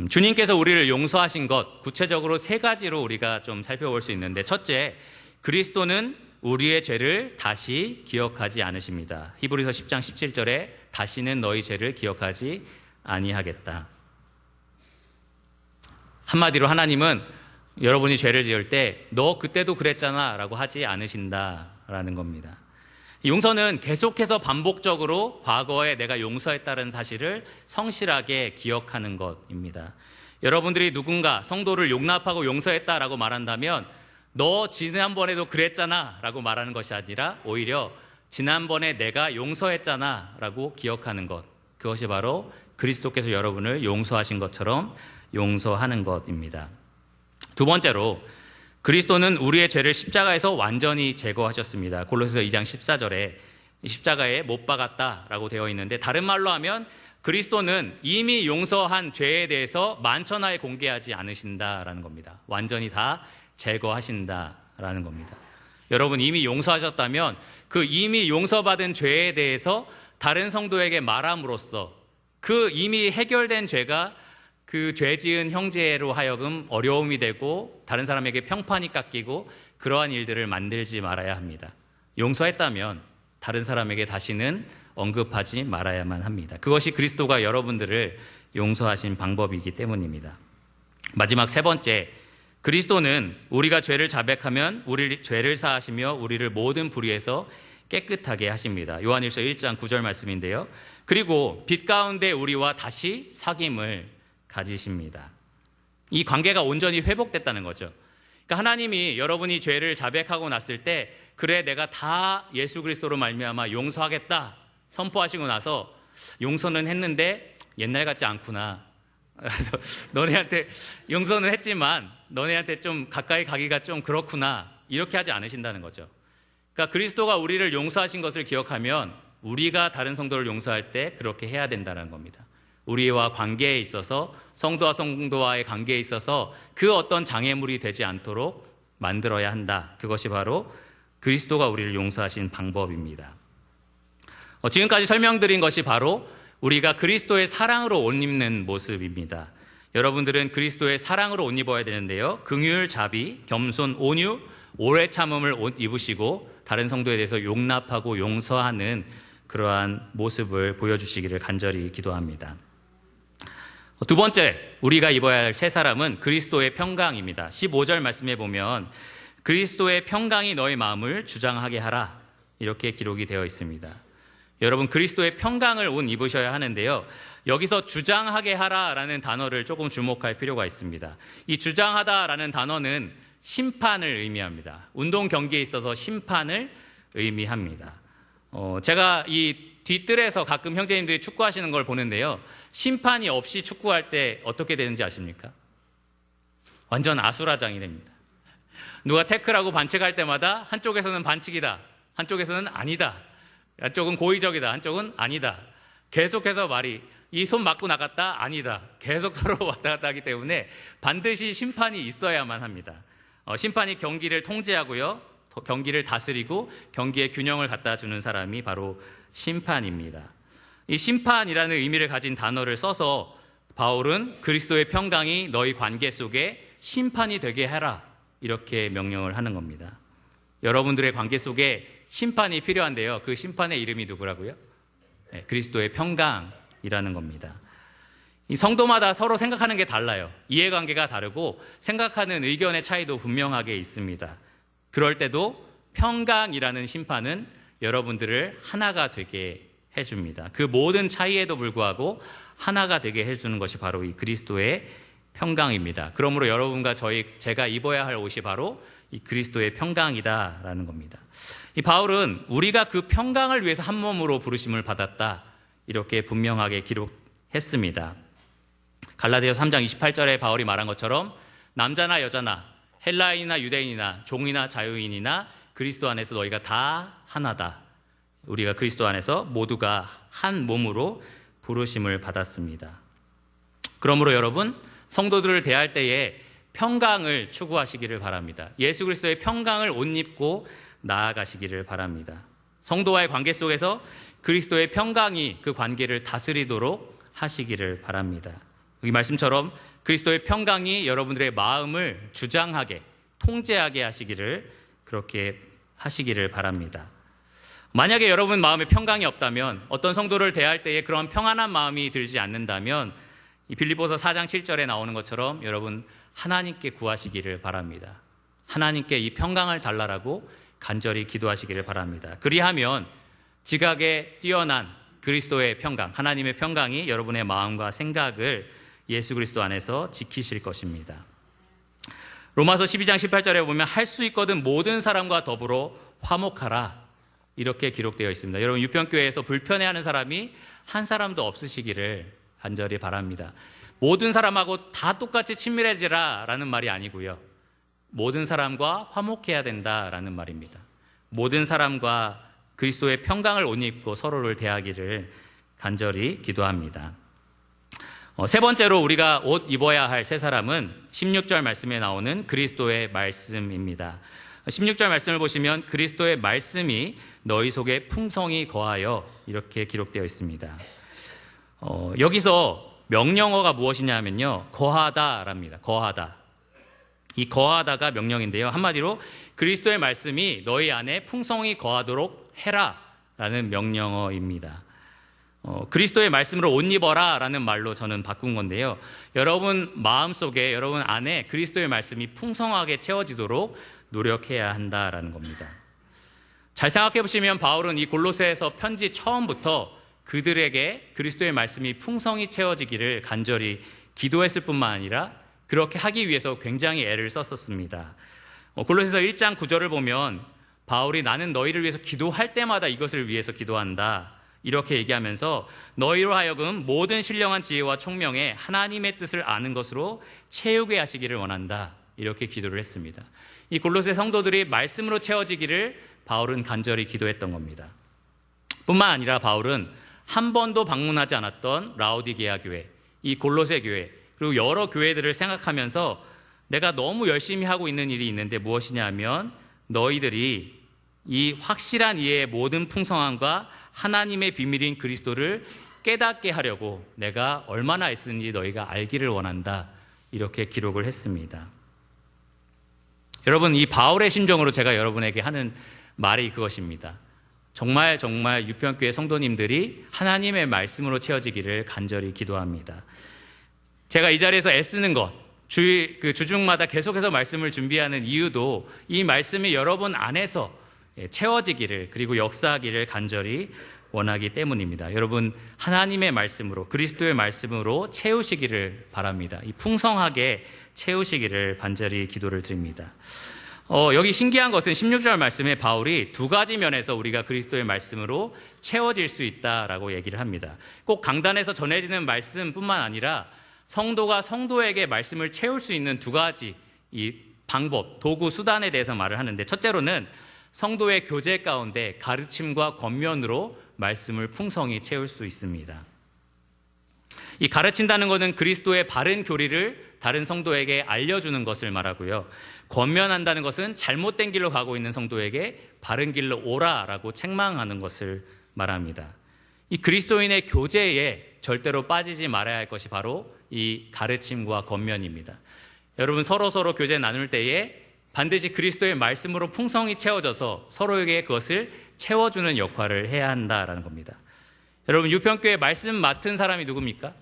주님께서 우리를 용서하신 것, 구체적으로 세 가지로 우리가 좀 살펴볼 수 있는데, 첫째, 그리스도는 우리의 죄를 다시 기억하지 않으십니다. 히브리서 10장 17절에 다시는 너희 죄를 기억하지 아니하겠다. 한마디로 하나님은 여러분이 죄를 지을 때 너 그때도 그랬잖아 라고 하지 않으신다라는 겁니다. 용서는 계속해서 반복적으로 과거에 내가 용서했다는 사실을 성실하게 기억하는 것입니다. 여러분들이 누군가 성도를 용납하고 용서했다라고 말한다면 너 지난번에도 그랬잖아 라고 말하는 것이 아니라 오히려 지난번에 내가 용서했잖아 라고 기억하는 것, 그것이 바로 그리스도께서 여러분을 용서하신 것처럼 용서하는 것입니다. 두 번째로, 그리스도는 우리의 죄를 십자가에서 완전히 제거하셨습니다. 골로새서 2장 14절에 십자가에 못 박았다라고 되어 있는데, 다른 말로 하면 그리스도는 이미 용서한 죄에 대해서 만천하에 공개하지 않으신다라는 겁니다. 완전히 다 제거하신다라는 겁니다. 여러분, 이미 용서하셨다면 그 이미 용서받은 죄에 대해서 다른 성도에게 말함으로써 그 이미 해결된 죄가 그 죄 지은 형제로 하여금 어려움이 되고 다른 사람에게 평판이 깎이고 그러한 일들을 만들지 말아야 합니다. 용서했다면 다른 사람에게 다시는 언급하지 말아야만 합니다. 그것이 그리스도가 여러분들을 용서하신 방법이기 때문입니다. 마지막 세 번째, 그리스도는 우리가 죄를 자백하면 우리 죄를 사하시며 우리를 모든 불의에서 깨끗하게 하십니다. 요한일서 1장 9절 말씀인데요. 그리고 빛 가운데 우리와 다시 사귐을 가지십니다. 이 관계가 온전히 회복됐다는 거죠. 그러니까 하나님이 여러분이 죄를 자백하고 났을 때 그래 내가 다 예수 그리스도로 말미암아 용서하겠다 선포하시고 나서 용서는 했는데 옛날 같지 않구나. 그래서 너네한테 용서는 했지만 너네한테 좀 가까이 가기가 좀 그렇구나. 이렇게 하지 않으신다는 거죠. 그러니까 그리스도가 우리를 용서하신 것을 기억하면 우리가 다른 성도를 용서할 때 그렇게 해야 된다는 겁니다. 우리와 관계에 있어서 성도와 성도와의 관계에 있어서 그 어떤 장애물이 되지 않도록 만들어야 한다. 그것이 바로 그리스도가 우리를 용서하신 방법입니다. 지금까지 설명드린 것이 바로 우리가 그리스도의 사랑으로 옷 입는 모습입니다. 여러분들은 그리스도의 사랑으로 옷 입어야 되는데요. 긍휼, 자비, 겸손, 온유, 오래 참음을 옷 입으시고 다른 성도에 대해서 용납하고 용서하는 그러한 모습을 보여주시기를 간절히 기도합니다. 두 번째, 우리가 입어야 할 새 사람은 그리스도의 평강입니다. 15절 말씀에 보면 그리스도의 평강이 너희 마음을 주장하게 하라, 이렇게 기록이 되어 있습니다. 여러분, 그리스도의 평강을 옷 입으셔야 하는데요. 여기서 주장하게 하라라는 단어를 조금 주목할 필요가 있습니다. 이 주장하다라는 단어는 심판을 의미합니다. 운동 경기에 있어서 심판을 의미합니다. 제가 이 뒷뜰에서 가끔 형제님들이 축구하시는 걸 보는데요. 심판이 없이 축구할 때 어떻게 되는지 아십니까? 완전 아수라장이 됩니다. 누가 태클하고 반칙할 때마다 한쪽에서는 반칙이다, 한쪽에서는 아니다, 한쪽은 고의적이다, 한쪽은 아니다. 계속해서 말이 이 손 맞고 나갔다, 아니다. 계속 서로 왔다 갔다 하기 때문에 반드시 심판이 있어야만 합니다. 심판이 경기를 통제하고요, 경기를 다스리고 경기의 균형을 갖다 주는 사람이 바로 심판입니다. 이 심판이라는 의미를 가진 단어를 써서 바울은 그리스도의 평강이 너희 관계 속에 심판이 되게 해라, 이렇게 명령을 하는 겁니다. 여러분들의 관계 속에 심판이 필요한데요. 그 심판의 이름이 누구라고요? 네, 그리스도의 평강이라는 겁니다. 이 성도마다 서로 생각하는 게 달라요. 이해관계가 다르고 생각하는 의견의 차이도 분명하게 있습니다. 그럴 때도 평강이라는 심판은 여러분들을 하나가 되게 해줍니다. 그 모든 차이에도 불구하고 하나가 되게 해주는 것이 바로 이 그리스도의 평강입니다. 그러므로 여러분과 제가 입어야 할 옷이 바로 이 그리스도의 평강이다라는 겁니다. 이 바울은 우리가 그 평강을 위해서 한 몸으로 부르심을 받았다, 이렇게 분명하게 기록했습니다. 갈라디아서 3장 28절에 바울이 말한 것처럼 남자나 여자나 헬라인이나 유대인이나 종이나 자유인이나 그리스도 안에서 너희가 다 하나다. 우리가 그리스도 안에서 모두가 한 몸으로 부르심을 받았습니다. 그러므로 여러분, 성도들을 대할 때에 평강을 추구하시기를 바랍니다. 예수 그리스도의 평강을 옷 입고 나아가시기를 바랍니다. 성도와의 관계 속에서 그리스도의 평강이 그 관계를 다스리도록 하시기를 바랍니다. 이 말씀처럼 그리스도의 평강이 여러분들의 마음을 주장하게, 통제하게 하시기를, 그렇게 하시기를 바랍니다. 만약에 여러분 마음에 평강이 없다면, 어떤 성도를 대할 때에 그런 평안한 마음이 들지 않는다면 이 빌립보서 4장 7절에 나오는 것처럼 여러분 하나님께 구하시기를 바랍니다. 하나님께 이 평강을 달라라고 간절히 기도하시기를 바랍니다. 그리하면 지각에 뛰어난 그리스도의 평강, 하나님의 평강이 여러분의 마음과 생각을 예수 그리스도 안에서 지키실 것입니다. 로마서 12장 18절에 보면 할 수 있거든 모든 사람과 더불어 화목하라, 이렇게 기록되어 있습니다. 여러분, 유평교회에서 불편해하는 사람이 한 사람도 없으시기를 간절히 바랍니다. 모든 사람하고 다 똑같이 친밀해지라 라는 말이 아니고요, 모든 사람과 화목해야 된다라는 말입니다. 모든 사람과 그리스도의 평강을 옷 입고 서로를 대하기를 간절히 기도합니다. 세 번째로 우리가 옷 입어야 할 새 사람은 16절 말씀에 나오는 그리스도의 말씀입니다. 16절 말씀을 보시면 그리스도의 말씀이 너희 속에 풍성히 거하여, 이렇게 기록되어 있습니다. 여기서 명령어가 무엇이냐 하면요, 거하다랍니다. 거하다. 이 거하다가 명령인데요, 한마디로 그리스도의 말씀이 너희 안에 풍성히 거하도록 해라 라는 명령어입니다. 그리스도의 말씀으로 옷 입어라 라는 말로 저는 바꾼 건데요, 여러분 마음속에, 여러분 안에 그리스도의 말씀이 풍성하게 채워지도록 노력해야 한다라는 겁니다. 잘 생각해 보시면 바울은 이 골로새에서 편지 처음부터 그들에게 그리스도의 말씀이 풍성히 채워지기를 간절히 기도했을 뿐만 아니라 그렇게 하기 위해서 굉장히 애를 썼었습니다. 골로새서 1장 9절을 보면 바울이 나는 너희를 위해서 기도할 때마다 이것을 위해서 기도한다, 이렇게 얘기하면서 너희로 하여금 모든 신령한 지혜와 총명에 하나님의 뜻을 아는 것으로 채우게 하시기를 원한다, 이렇게 기도를 했습니다. 이 골로새 성도들이 말씀으로 채워지기를 바울은 간절히 기도했던 겁니다. 뿐만 아니라 바울은 한 번도 방문하지 않았던 라오디게아 교회, 이 골로새 교회, 그리고 여러 교회들을 생각하면서 내가 너무 열심히 하고 있는 일이 있는데 무엇이냐 하면 너희들이 이 확실한 이해의 모든 풍성함과 하나님의 비밀인 그리스도를 깨닫게 하려고 내가 얼마나 애쓰는지 너희가 알기를 원한다. 이렇게 기록을 했습니다. 여러분, 이 바울의 심정으로 제가 여러분에게 하는 말이 그것입니다. 정말 유평교회 성도님들이 하나님의 말씀으로 채워지기를 간절히 기도합니다. 제가 이 자리에서 애쓰는 것, 주중마다 계속해서 말씀을 준비하는 이유도 이 말씀이 여러분 안에서 채워지기를, 그리고 역사하기를 간절히 원하기 때문입니다. 여러분, 하나님의 말씀으로, 그리스도의 말씀으로 채우시기를 바랍니다. 이 풍성하게 채우시기를 간절히 기도를 드립니다. 여기 신기한 것은 16절 말씀에 바울이 두 가지 면에서 우리가 그리스도의 말씀으로 채워질 수 있다라고 얘기를 합니다. 꼭 강단에서 전해지는 말씀뿐만 아니라 성도가 성도에게 말씀을 채울 수 있는 두 가지 이 방법, 도구, 수단에 대해서 말을 하는데, 첫째로는 성도의 교제 가운데 가르침과 권면으로 말씀을 풍성히 채울 수 있습니다. 이 가르친다는 것은 그리스도의 바른 교리를 다른 성도에게 알려주는 것을 말하고요. 권면한다는 것은 잘못된 길로 가고 있는 성도에게 바른 길로 오라라고 책망하는 것을 말합니다. 이 그리스도인의 교제에 절대로 빠지지 말아야 할 것이 바로 이 가르침과 권면입니다. 여러분, 서로 교제 나눌 때에 반드시 그리스도의 말씀으로 풍성히 채워져서 서로에게 그것을 채워주는 역할을 해야 한다라는 겁니다. 여러분, 유평교회 말씀 맡은 사람이 누굽니까?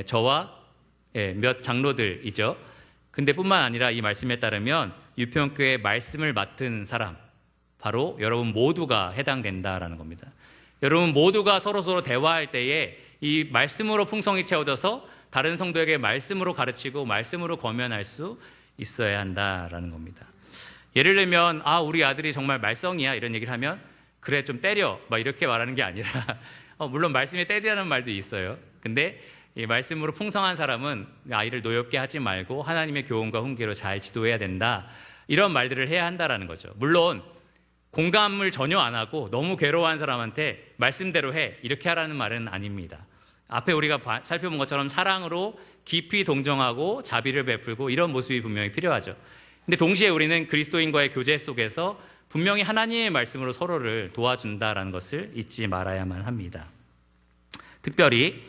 저와 몇 장로들이죠. 근데 뿐만 아니라 이 말씀에 따르면 유평교회 말씀을 맡은 사람, 바로 여러분 모두가 해당된다라는 겁니다. 여러분 모두가 서로 대화할 때에 이 말씀으로 풍성히 채워져서 다른 성도에게 말씀으로 가르치고 말씀으로 권면할 수 있어야 한다라는 겁니다. 예를 들면 우리 아들이 정말 말썽이야 이런 얘기를 하면 그래 좀 때려 막 이렇게 말하는 게 아니라 물론 말씀에 때리라는 말도 있어요. 근데 이 말씀으로 풍성한 사람은 아이를 노엽게 하지 말고 하나님의 교훈과 훈계로 잘 지도해야 된다, 이런 말들을 해야 한다라는 거죠. 물론 공감을 전혀 안 하고 너무 괴로워한 사람한테 말씀대로 해 이렇게 하라는 말은 아닙니다. 앞에 우리가 살펴본 것처럼 사랑으로 깊이 동정하고 자비를 베풀고 이런 모습이 분명히 필요하죠. 근데 동시에 우리는 그리스도인과의 교제 속에서 분명히 하나님의 말씀으로 서로를 도와준다라는 것을 잊지 말아야만 합니다. 특별히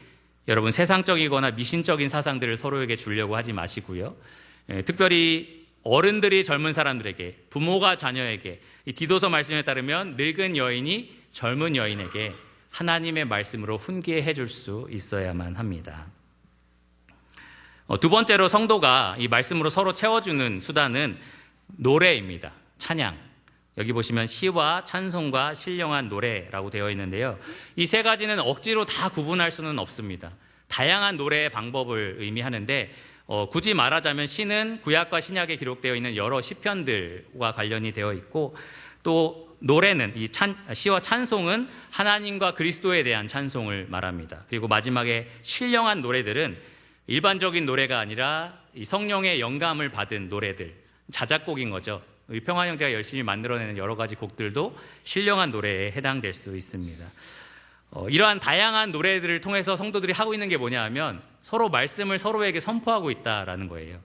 여러분 세상적이거나 미신적인 사상들을 서로에게 주려고 하지 마시고요. 특별히 어른들이 젊은 사람들에게, 부모가 자녀에게, 이 디도서 말씀에 따르면 늙은 여인이 젊은 여인에게 하나님의 말씀으로 훈계해 줄 수 있어야만 합니다. 두 번째로 성도가 이 말씀으로 서로 채워주는 수단은 노래입니다. 찬양. 여기 보시면 시와 찬송과 신령한 노래라고 되어 있는데요. 이 세 가지는 억지로 다 구분할 수는 없습니다. 다양한 노래의 방법을 의미하는데 굳이 말하자면 시는 구약과 신약에 기록되어 있는 여러 시편들과 관련이 되어 있고, 또 노래는 시와 찬송은 하나님과 그리스도에 대한 찬송을 말합니다. 그리고 마지막에 신령한 노래들은 일반적인 노래가 아니라 이 성령의 영감을 받은 노래들, 자작곡인 거죠. 우리 평화 형제가 열심히 만들어내는 여러 가지 곡들도 신령한 노래에 해당될 수 있습니다. 이러한 다양한 노래들을 통해서 성도들이 하고 있는 게 뭐냐 하면 서로 말씀을 서로에게 선포하고 있다라는 거예요.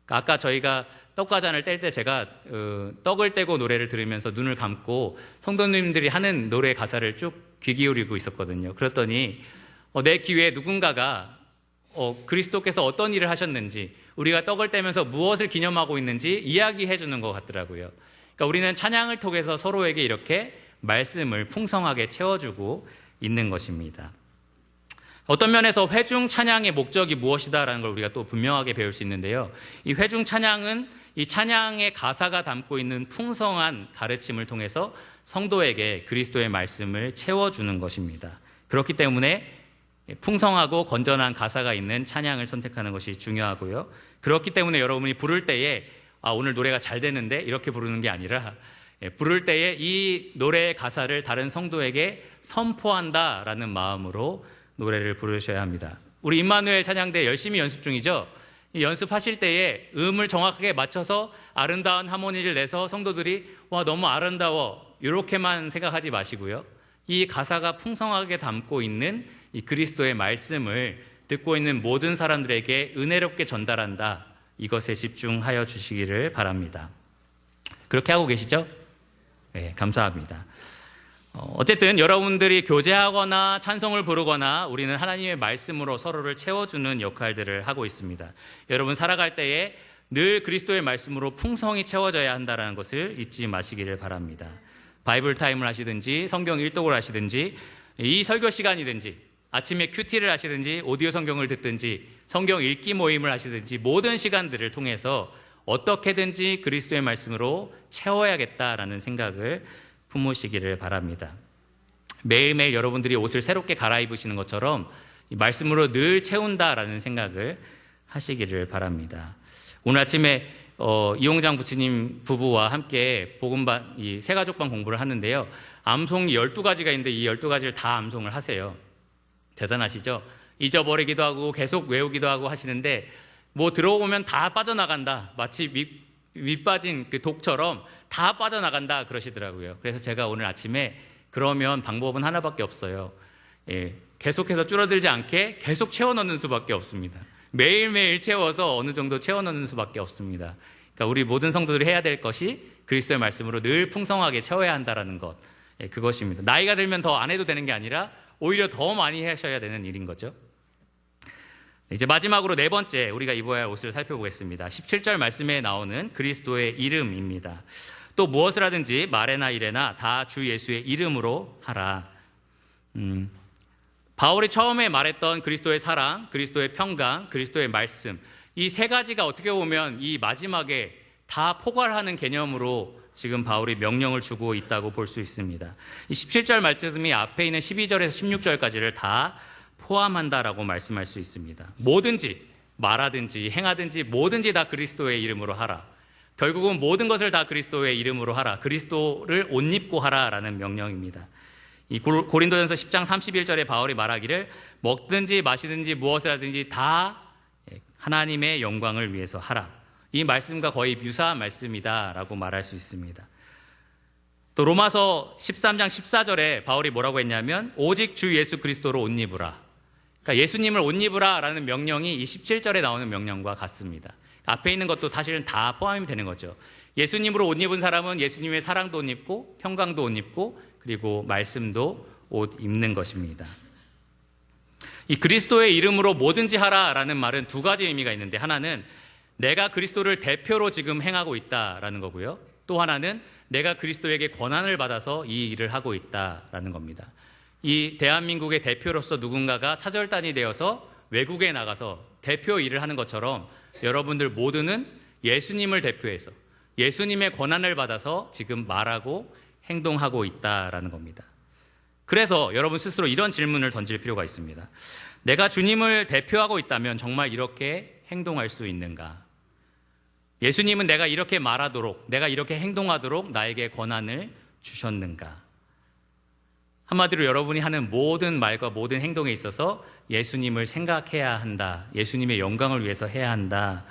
그러니까 아까 저희가 떡과잔을 뗄 때 제가 떡을 떼고 노래를 들으면서 눈을 감고 성도님들이 하는 노래 가사를 쭉 귀 기울이고 있었거든요. 그랬더니 내 귀에 누군가가 그리스도께서 어떤 일을 하셨는지, 우리가 떡을 떼면서 무엇을 기념하고 있는지 이야기해 주는 것 같더라고요. 그러니까 우리는 찬양을 통해서 서로에게 이렇게 말씀을 풍성하게 채워주고 있는 것입니다. 어떤 면에서 회중 찬양의 목적이 무엇이다라는 걸 우리가 또 분명하게 배울 수 있는데요. 이 회중 찬양은 이 찬양의 가사가 담고 있는 풍성한 가르침을 통해서 성도에게 그리스도의 말씀을 채워주는 것입니다. 그렇기 때문에 풍성하고 건전한 가사가 있는 찬양을 선택하는 것이 중요하고요. 그렇기 때문에 여러분이 부를 때에 오늘 노래가 잘 되는데 이렇게 부르는 게 아니라 부를 때에 이 노래의 가사를 다른 성도에게 선포한다라는 마음으로 노래를 부르셔야 합니다. 우리 임마누엘 찬양대 열심히 연습 중이죠. 이 연습하실 때에 음을 정확하게 맞춰서 아름다운 하모니를 내서 성도들이 와 너무 아름다워 이렇게만 생각하지 마시고요. 이 가사가 풍성하게 담고 있는 이 그리스도의 말씀을 듣고 있는 모든 사람들에게 은혜롭게 전달한다, 이것에 집중하여 주시기를 바랍니다. 그렇게 하고 계시죠? 네, 감사합니다. 어쨌든 여러분들이 교제하거나 찬송을 부르거나 우리는 하나님의 말씀으로 서로를 채워주는 역할들을 하고 있습니다. 여러분 살아갈 때에 늘 그리스도의 말씀으로 풍성히 채워져야 한다는 것을 잊지 마시기를 바랍니다. 바이블 타임을 하시든지 성경 일독을 하시든지 이 설교 시간이든지 아침에 큐티를 하시든지 오디오 성경을 듣든지 성경 읽기 모임을 하시든지 모든 시간들을 통해서 어떻게든지 그리스도의 말씀으로 채워야겠다라는 생각을 품으시기를 바랍니다. 매일매일 여러분들이 옷을 새롭게 갈아입으시는 것처럼 이 말씀으로 늘 채운다라는 생각을 하시기를 바랍니다. 오늘 아침에 이용장 부치님 부부와 함께 복음반 이 새가족반 공부를 하는데요. 암송이 12가지가 있는데 이 12가지를 다 암송을 하세요. 대단하시죠? 잊어버리기도 하고 계속 외우기도 하고 하시는데 뭐 들어오면 다 빠져나간다. 마치 밑 빠진 그 독처럼 다 빠져나간다 그러시더라고요. 그래서 제가 오늘 아침에 그러면 방법은 하나밖에 없어요. 계속해서 줄어들지 않게 계속 채워넣는 수밖에 없습니다. 매일매일 채워서 어느 정도 채워넣는 수밖에 없습니다. 그러니까 우리 모든 성도들이 해야 될 것이 그리스도의 말씀으로 늘 풍성하게 채워야 한다는 것, 그것입니다. 나이가 들면 더 안 해도 되는 게 아니라 오히려 더 많이 하셔야 되는 일인 거죠. 이제 마지막으로 네 번째 우리가 입어야 할 옷을 살펴보겠습니다. 17절 말씀에 나오는 그리스도의 이름입니다. 또 무엇을 하든지 말에나 일에나 다 주 예수의 이름으로 하라. 바울이 처음에 말했던 그리스도의 사랑, 그리스도의 평강, 그리스도의 말씀, 이 세 가지가 어떻게 보면 이 마지막에 다 포괄하는 개념으로 지금 바울이 명령을 주고 있다고 볼 수 있습니다. 이 17절 말씀이 앞에 있는 12절에서 16절까지를 다 포함한다라고 말씀할 수 있습니다. 뭐든지 말하든지 행하든지 뭐든지 다 그리스도의 이름으로 하라. 결국은 모든 것을 다 그리스도의 이름으로 하라. 그리스도를 옷 입고 하라라는 명령입니다. 이 고린도전서 10장 31절에 바울이 말하기를 먹든지 마시든지 무엇을 하든지 다 하나님의 영광을 위해서 하라. 이 말씀과 거의 유사한 말씀이다라고 말할 수 있습니다. 또 로마서 13장 14절에 바울이 뭐라고 했냐면 오직 주 예수 그리스도로 옷 입으라. 그러니까 예수님을 옷 입으라라는 명령이 이 17절에 나오는 명령과 같습니다. 앞에 있는 것도 사실은 다 포함이 되는 거죠. 예수님으로 옷 입은 사람은 예수님의 사랑도 옷 입고 평강도 옷 입고 그리고 말씀도 옷 입는 것입니다. 이 그리스도의 이름으로 뭐든지 하라라는 말은 두 가지 의미가 있는데 하나는 내가 그리스도를 대표로 지금 행하고 있다라는 거고요. 또 하나는 내가 그리스도에게 권한을 받아서 이 일을 하고 있다라는 겁니다. 이 대한민국의 대표로서 누군가가 사절단이 되어서 외국에 나가서 대표 일을 하는 것처럼 여러분들 모두는 예수님을 대표해서 예수님의 권한을 받아서 지금 말하고 행동하고 있다라는 겁니다. 그래서 여러분 스스로 이런 질문을 던질 필요가 있습니다. 내가 주님을 대표하고 있다면 정말 이렇게 행동할 수 있는가? 예수님은 내가 이렇게 말하도록, 내가 이렇게 행동하도록 나에게 권한을 주셨는가? 한마디로 여러분이 하는 모든 말과 모든 행동에 있어서 예수님을 생각해야 한다. 예수님의 영광을 위해서 해야 한다.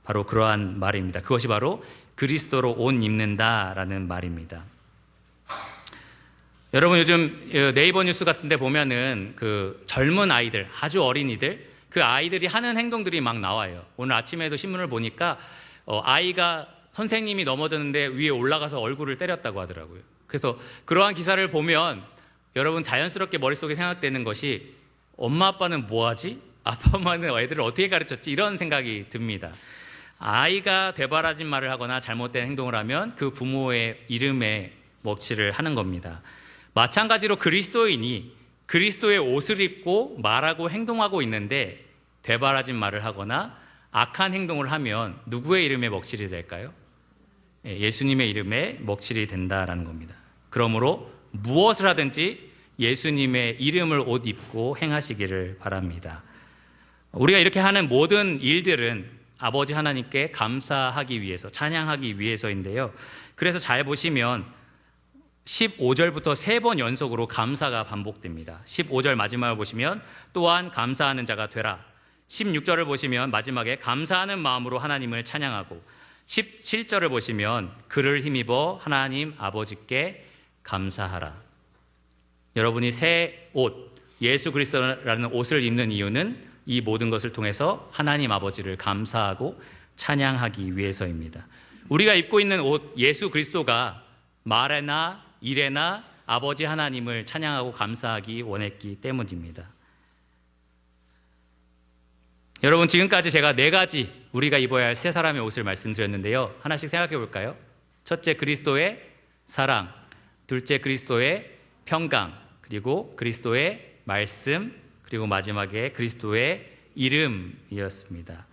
바로 그러한 말입니다. 그것이 바로 그리스도로 옷 입는다라는 말입니다. 여러분 요즘 네이버 뉴스 같은 데 보면은 그 젊은 아이들, 아주 어린이들, 그 아이들이 하는 행동들이 막 나와요. 오늘 아침에도 신문을 보니까 아이가 선생님이 넘어졌는데 위에 올라가서 얼굴을 때렸다고 하더라고요. 그래서 그러한 기사를 보면 여러분 자연스럽게 머릿속에 생각되는 것이 엄마 아빠는 뭐하지? 아빠 엄마는 애들을 어떻게 가르쳤지? 이런 생각이 듭니다. 아이가 되바라진 말을 하거나 잘못된 행동을 하면 그 부모의 이름에 먹칠을 하는 겁니다. 마찬가지로 그리스도인이 그리스도의 옷을 입고 말하고 행동하고 있는데 되바라진 말을 하거나 악한 행동을 하면 누구의 이름에 먹칠이 될까요? 예수님의 이름에 먹칠이 된다라는 겁니다. 그러므로 무엇을 하든지 예수님의 이름을 옷 입고 행하시기를 바랍니다. 우리가 이렇게 하는 모든 일들은 아버지 하나님께 감사하기 위해서, 찬양하기 위해서인데요. 그래서 잘 보시면 15절부터 3번 연속으로 감사가 반복됩니다. 15절 마지막을 보시면 또한 감사하는 자가 되라. 16절을 보시면 마지막에 감사하는 마음으로 하나님을 찬양하고 17절을 보시면 그를 힘입어 하나님 아버지께 감사하라. 여러분이 새 옷, 예수 그리스도라는 옷을 입는 이유는 이 모든 것을 통해서 하나님 아버지를 감사하고 찬양하기 위해서입니다. 우리가 입고 있는 옷, 예수 그리스도가 말에나 일에나 아버지 하나님을 찬양하고 감사하기 원했기 때문입니다. 여러분, 지금까지 제가 4가지 우리가 입어야 할 세 사람의 옷을 말씀드렸는데요. 하나씩 생각해 볼까요? 첫째, 그리스도의 사랑. 둘째, 그리스도의 평강. 그리고 그리스도의 말씀. 그리고 마지막에 그리스도의 이름이었습니다.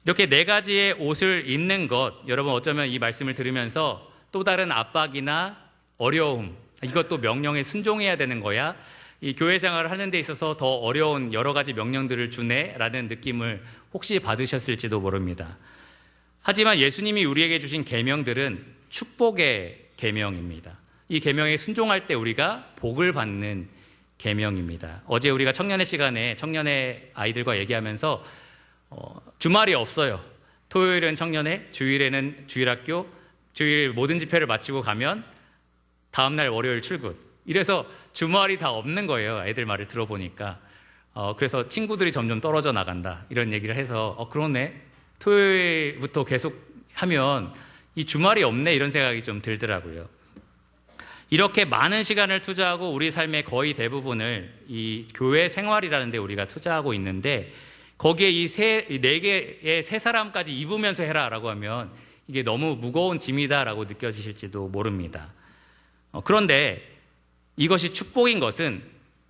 이렇게 4가지의 옷을 입는 것, 여러분 어쩌면 이 말씀을 들으면서 또 다른 압박이나 어려움, 이것도 명령에 순종해야 되는 거야? 이 교회 생활을 하는 데 있어서 더 어려운 여러 가지 명령들을 주네? 라는 느낌을 혹시 받으셨을지도 모릅니다. 하지만 예수님이 우리에게 주신 계명들은 축복의 계명입니다. 이 계명에 순종할 때 우리가 복을 받는 계명입니다. 어제 우리가 청년의 시간에 청년의 아이들과 얘기하면서 주말이 없어요. 토요일은 청년회, 주일에는 주일학교, 주일 모든 집회를 마치고 가면 다음날 월요일 출근. 이래서 주말이 다 없는 거예요. 애들 말을 들어보니까. 그래서 친구들이 점점 떨어져 나간다. 이런 얘기를 해서 그러네. 토요일부터 계속 하면 이 주말이 없네. 이런 생각이 좀 들더라고요. 이렇게 많은 시간을 투자하고 우리 삶의 거의 대부분을 이 교회 생활이라는 데 우리가 투자하고 있는데 거기에 이 4개의 세 사람까지 입으면서 해라라고 하면 이게 너무 무거운 짐이다라고 느껴지실지도 모릅니다. 그런데 이것이 축복인 것은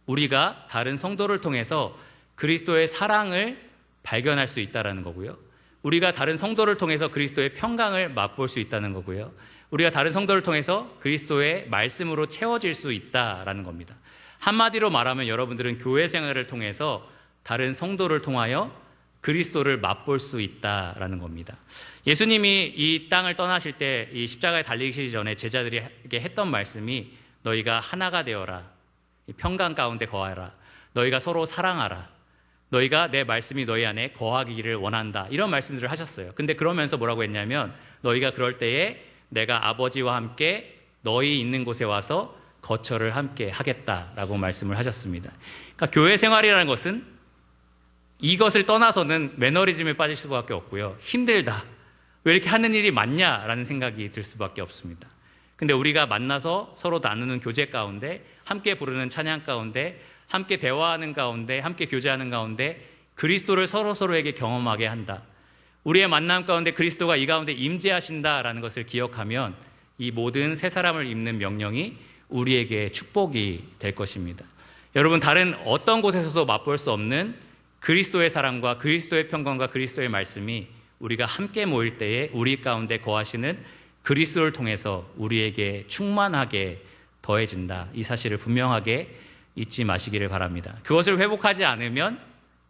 우리가 다른 성도를 통해서 그리스도의 사랑을 발견할 수 있다는 거고요. 우리가 다른 성도를 통해서 그리스도의 평강을 맛볼 수 있다는 거고요. 우리가 다른 성도를 통해서 그리스도의 말씀으로 채워질 수 있다라는 겁니다. 한마디로 말하면 여러분들은 교회 생활을 통해서 다른 성도를 통하여 그리스도를 맛볼 수 있다라는 겁니다. 예수님이 이 땅을 떠나실 때 이 십자가에 달리시기 전에 제자들에게 했던 말씀이 너희가 하나가 되어라. 평강 가운데 거하라. 너희가 서로 사랑하라. 너희가 내 말씀이 너희 안에 거하기를 원한다. 이런 말씀들을 하셨어요. 근데 그러면서 뭐라고 했냐면 너희가 그럴 때에 내가 아버지와 함께 너희 있는 곳에 와서 거처를 함께 하겠다라고 말씀을 하셨습니다. 그러니까 교회 생활이라는 것은 이것을 떠나서는 매너리즘에 빠질 수밖에 없고요. 힘들다. 왜 이렇게 하는 일이 많냐라는 생각이 들 수밖에 없습니다. 근데 우리가 만나서 서로 나누는 교제 가운데, 함께 부르는 찬양 가운데, 함께 대화하는 가운데, 함께 교제하는 가운데 그리스도를 서로에게 경험하게 한다. 우리의 만남 가운데 그리스도가 이 가운데 임재하신다라는 것을 기억하면 이 모든 새 사람을 입는 명령이 우리에게 축복이 될 것입니다. 여러분, 다른 어떤 곳에서도 맛볼 수 없는 그리스도의 사랑과 그리스도의 평강과 그리스도의 말씀이 우리가 함께 모일 때에 우리 가운데 거하시는 그리스도를 통해서 우리에게 충만하게 더해진다. 이 사실을 분명하게 잊지 마시기를 바랍니다. 그것을 회복하지 않으면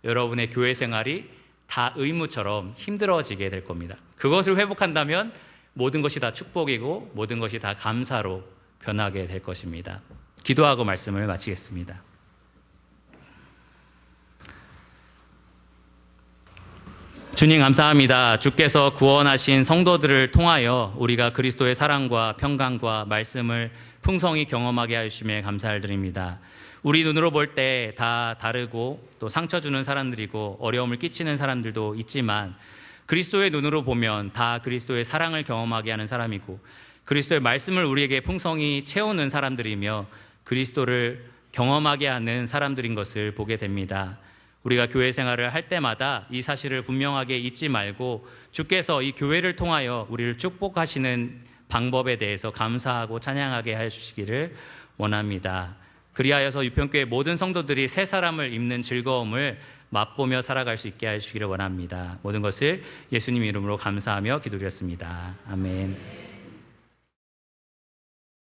여러분의 교회 생활이 다 의무처럼 힘들어지게 될 겁니다. 그것을 회복한다면 모든 것이 다 축복이고 모든 것이 다 감사로 변하게 될 것입니다. 기도하고 말씀을 마치겠습니다. 주님 감사합니다. 주께서 구원하신 성도들을 통하여 우리가 그리스도의 사랑과 평강과 말씀을 풍성히 경험하게 하심에 감사를 드립니다. 우리 눈으로 볼 때 다 다르고 또 상처 주는 사람들이고 어려움을 끼치는 사람들도 있지만 그리스도의 눈으로 보면 다 그리스도의 사랑을 경험하게 하는 사람이고 그리스도의 말씀을 우리에게 풍성히 채우는 사람들이며 그리스도를 경험하게 하는 사람들인 것을 보게 됩니다. 우리가 교회 생활을 할 때마다 이 사실을 분명하게 잊지 말고 주께서 이 교회를 통하여 우리를 축복하시는 방법에 대해서 감사하고 찬양하게 해주시기를 원합니다. 그리하여서 유평교회 모든 성도들이 새 사람을 입는 즐거움을 맛보며 살아갈 수 있게 해주시기를 원합니다. 모든 것을 예수님 이름으로 감사하며 기도드렸습니다. 아멘.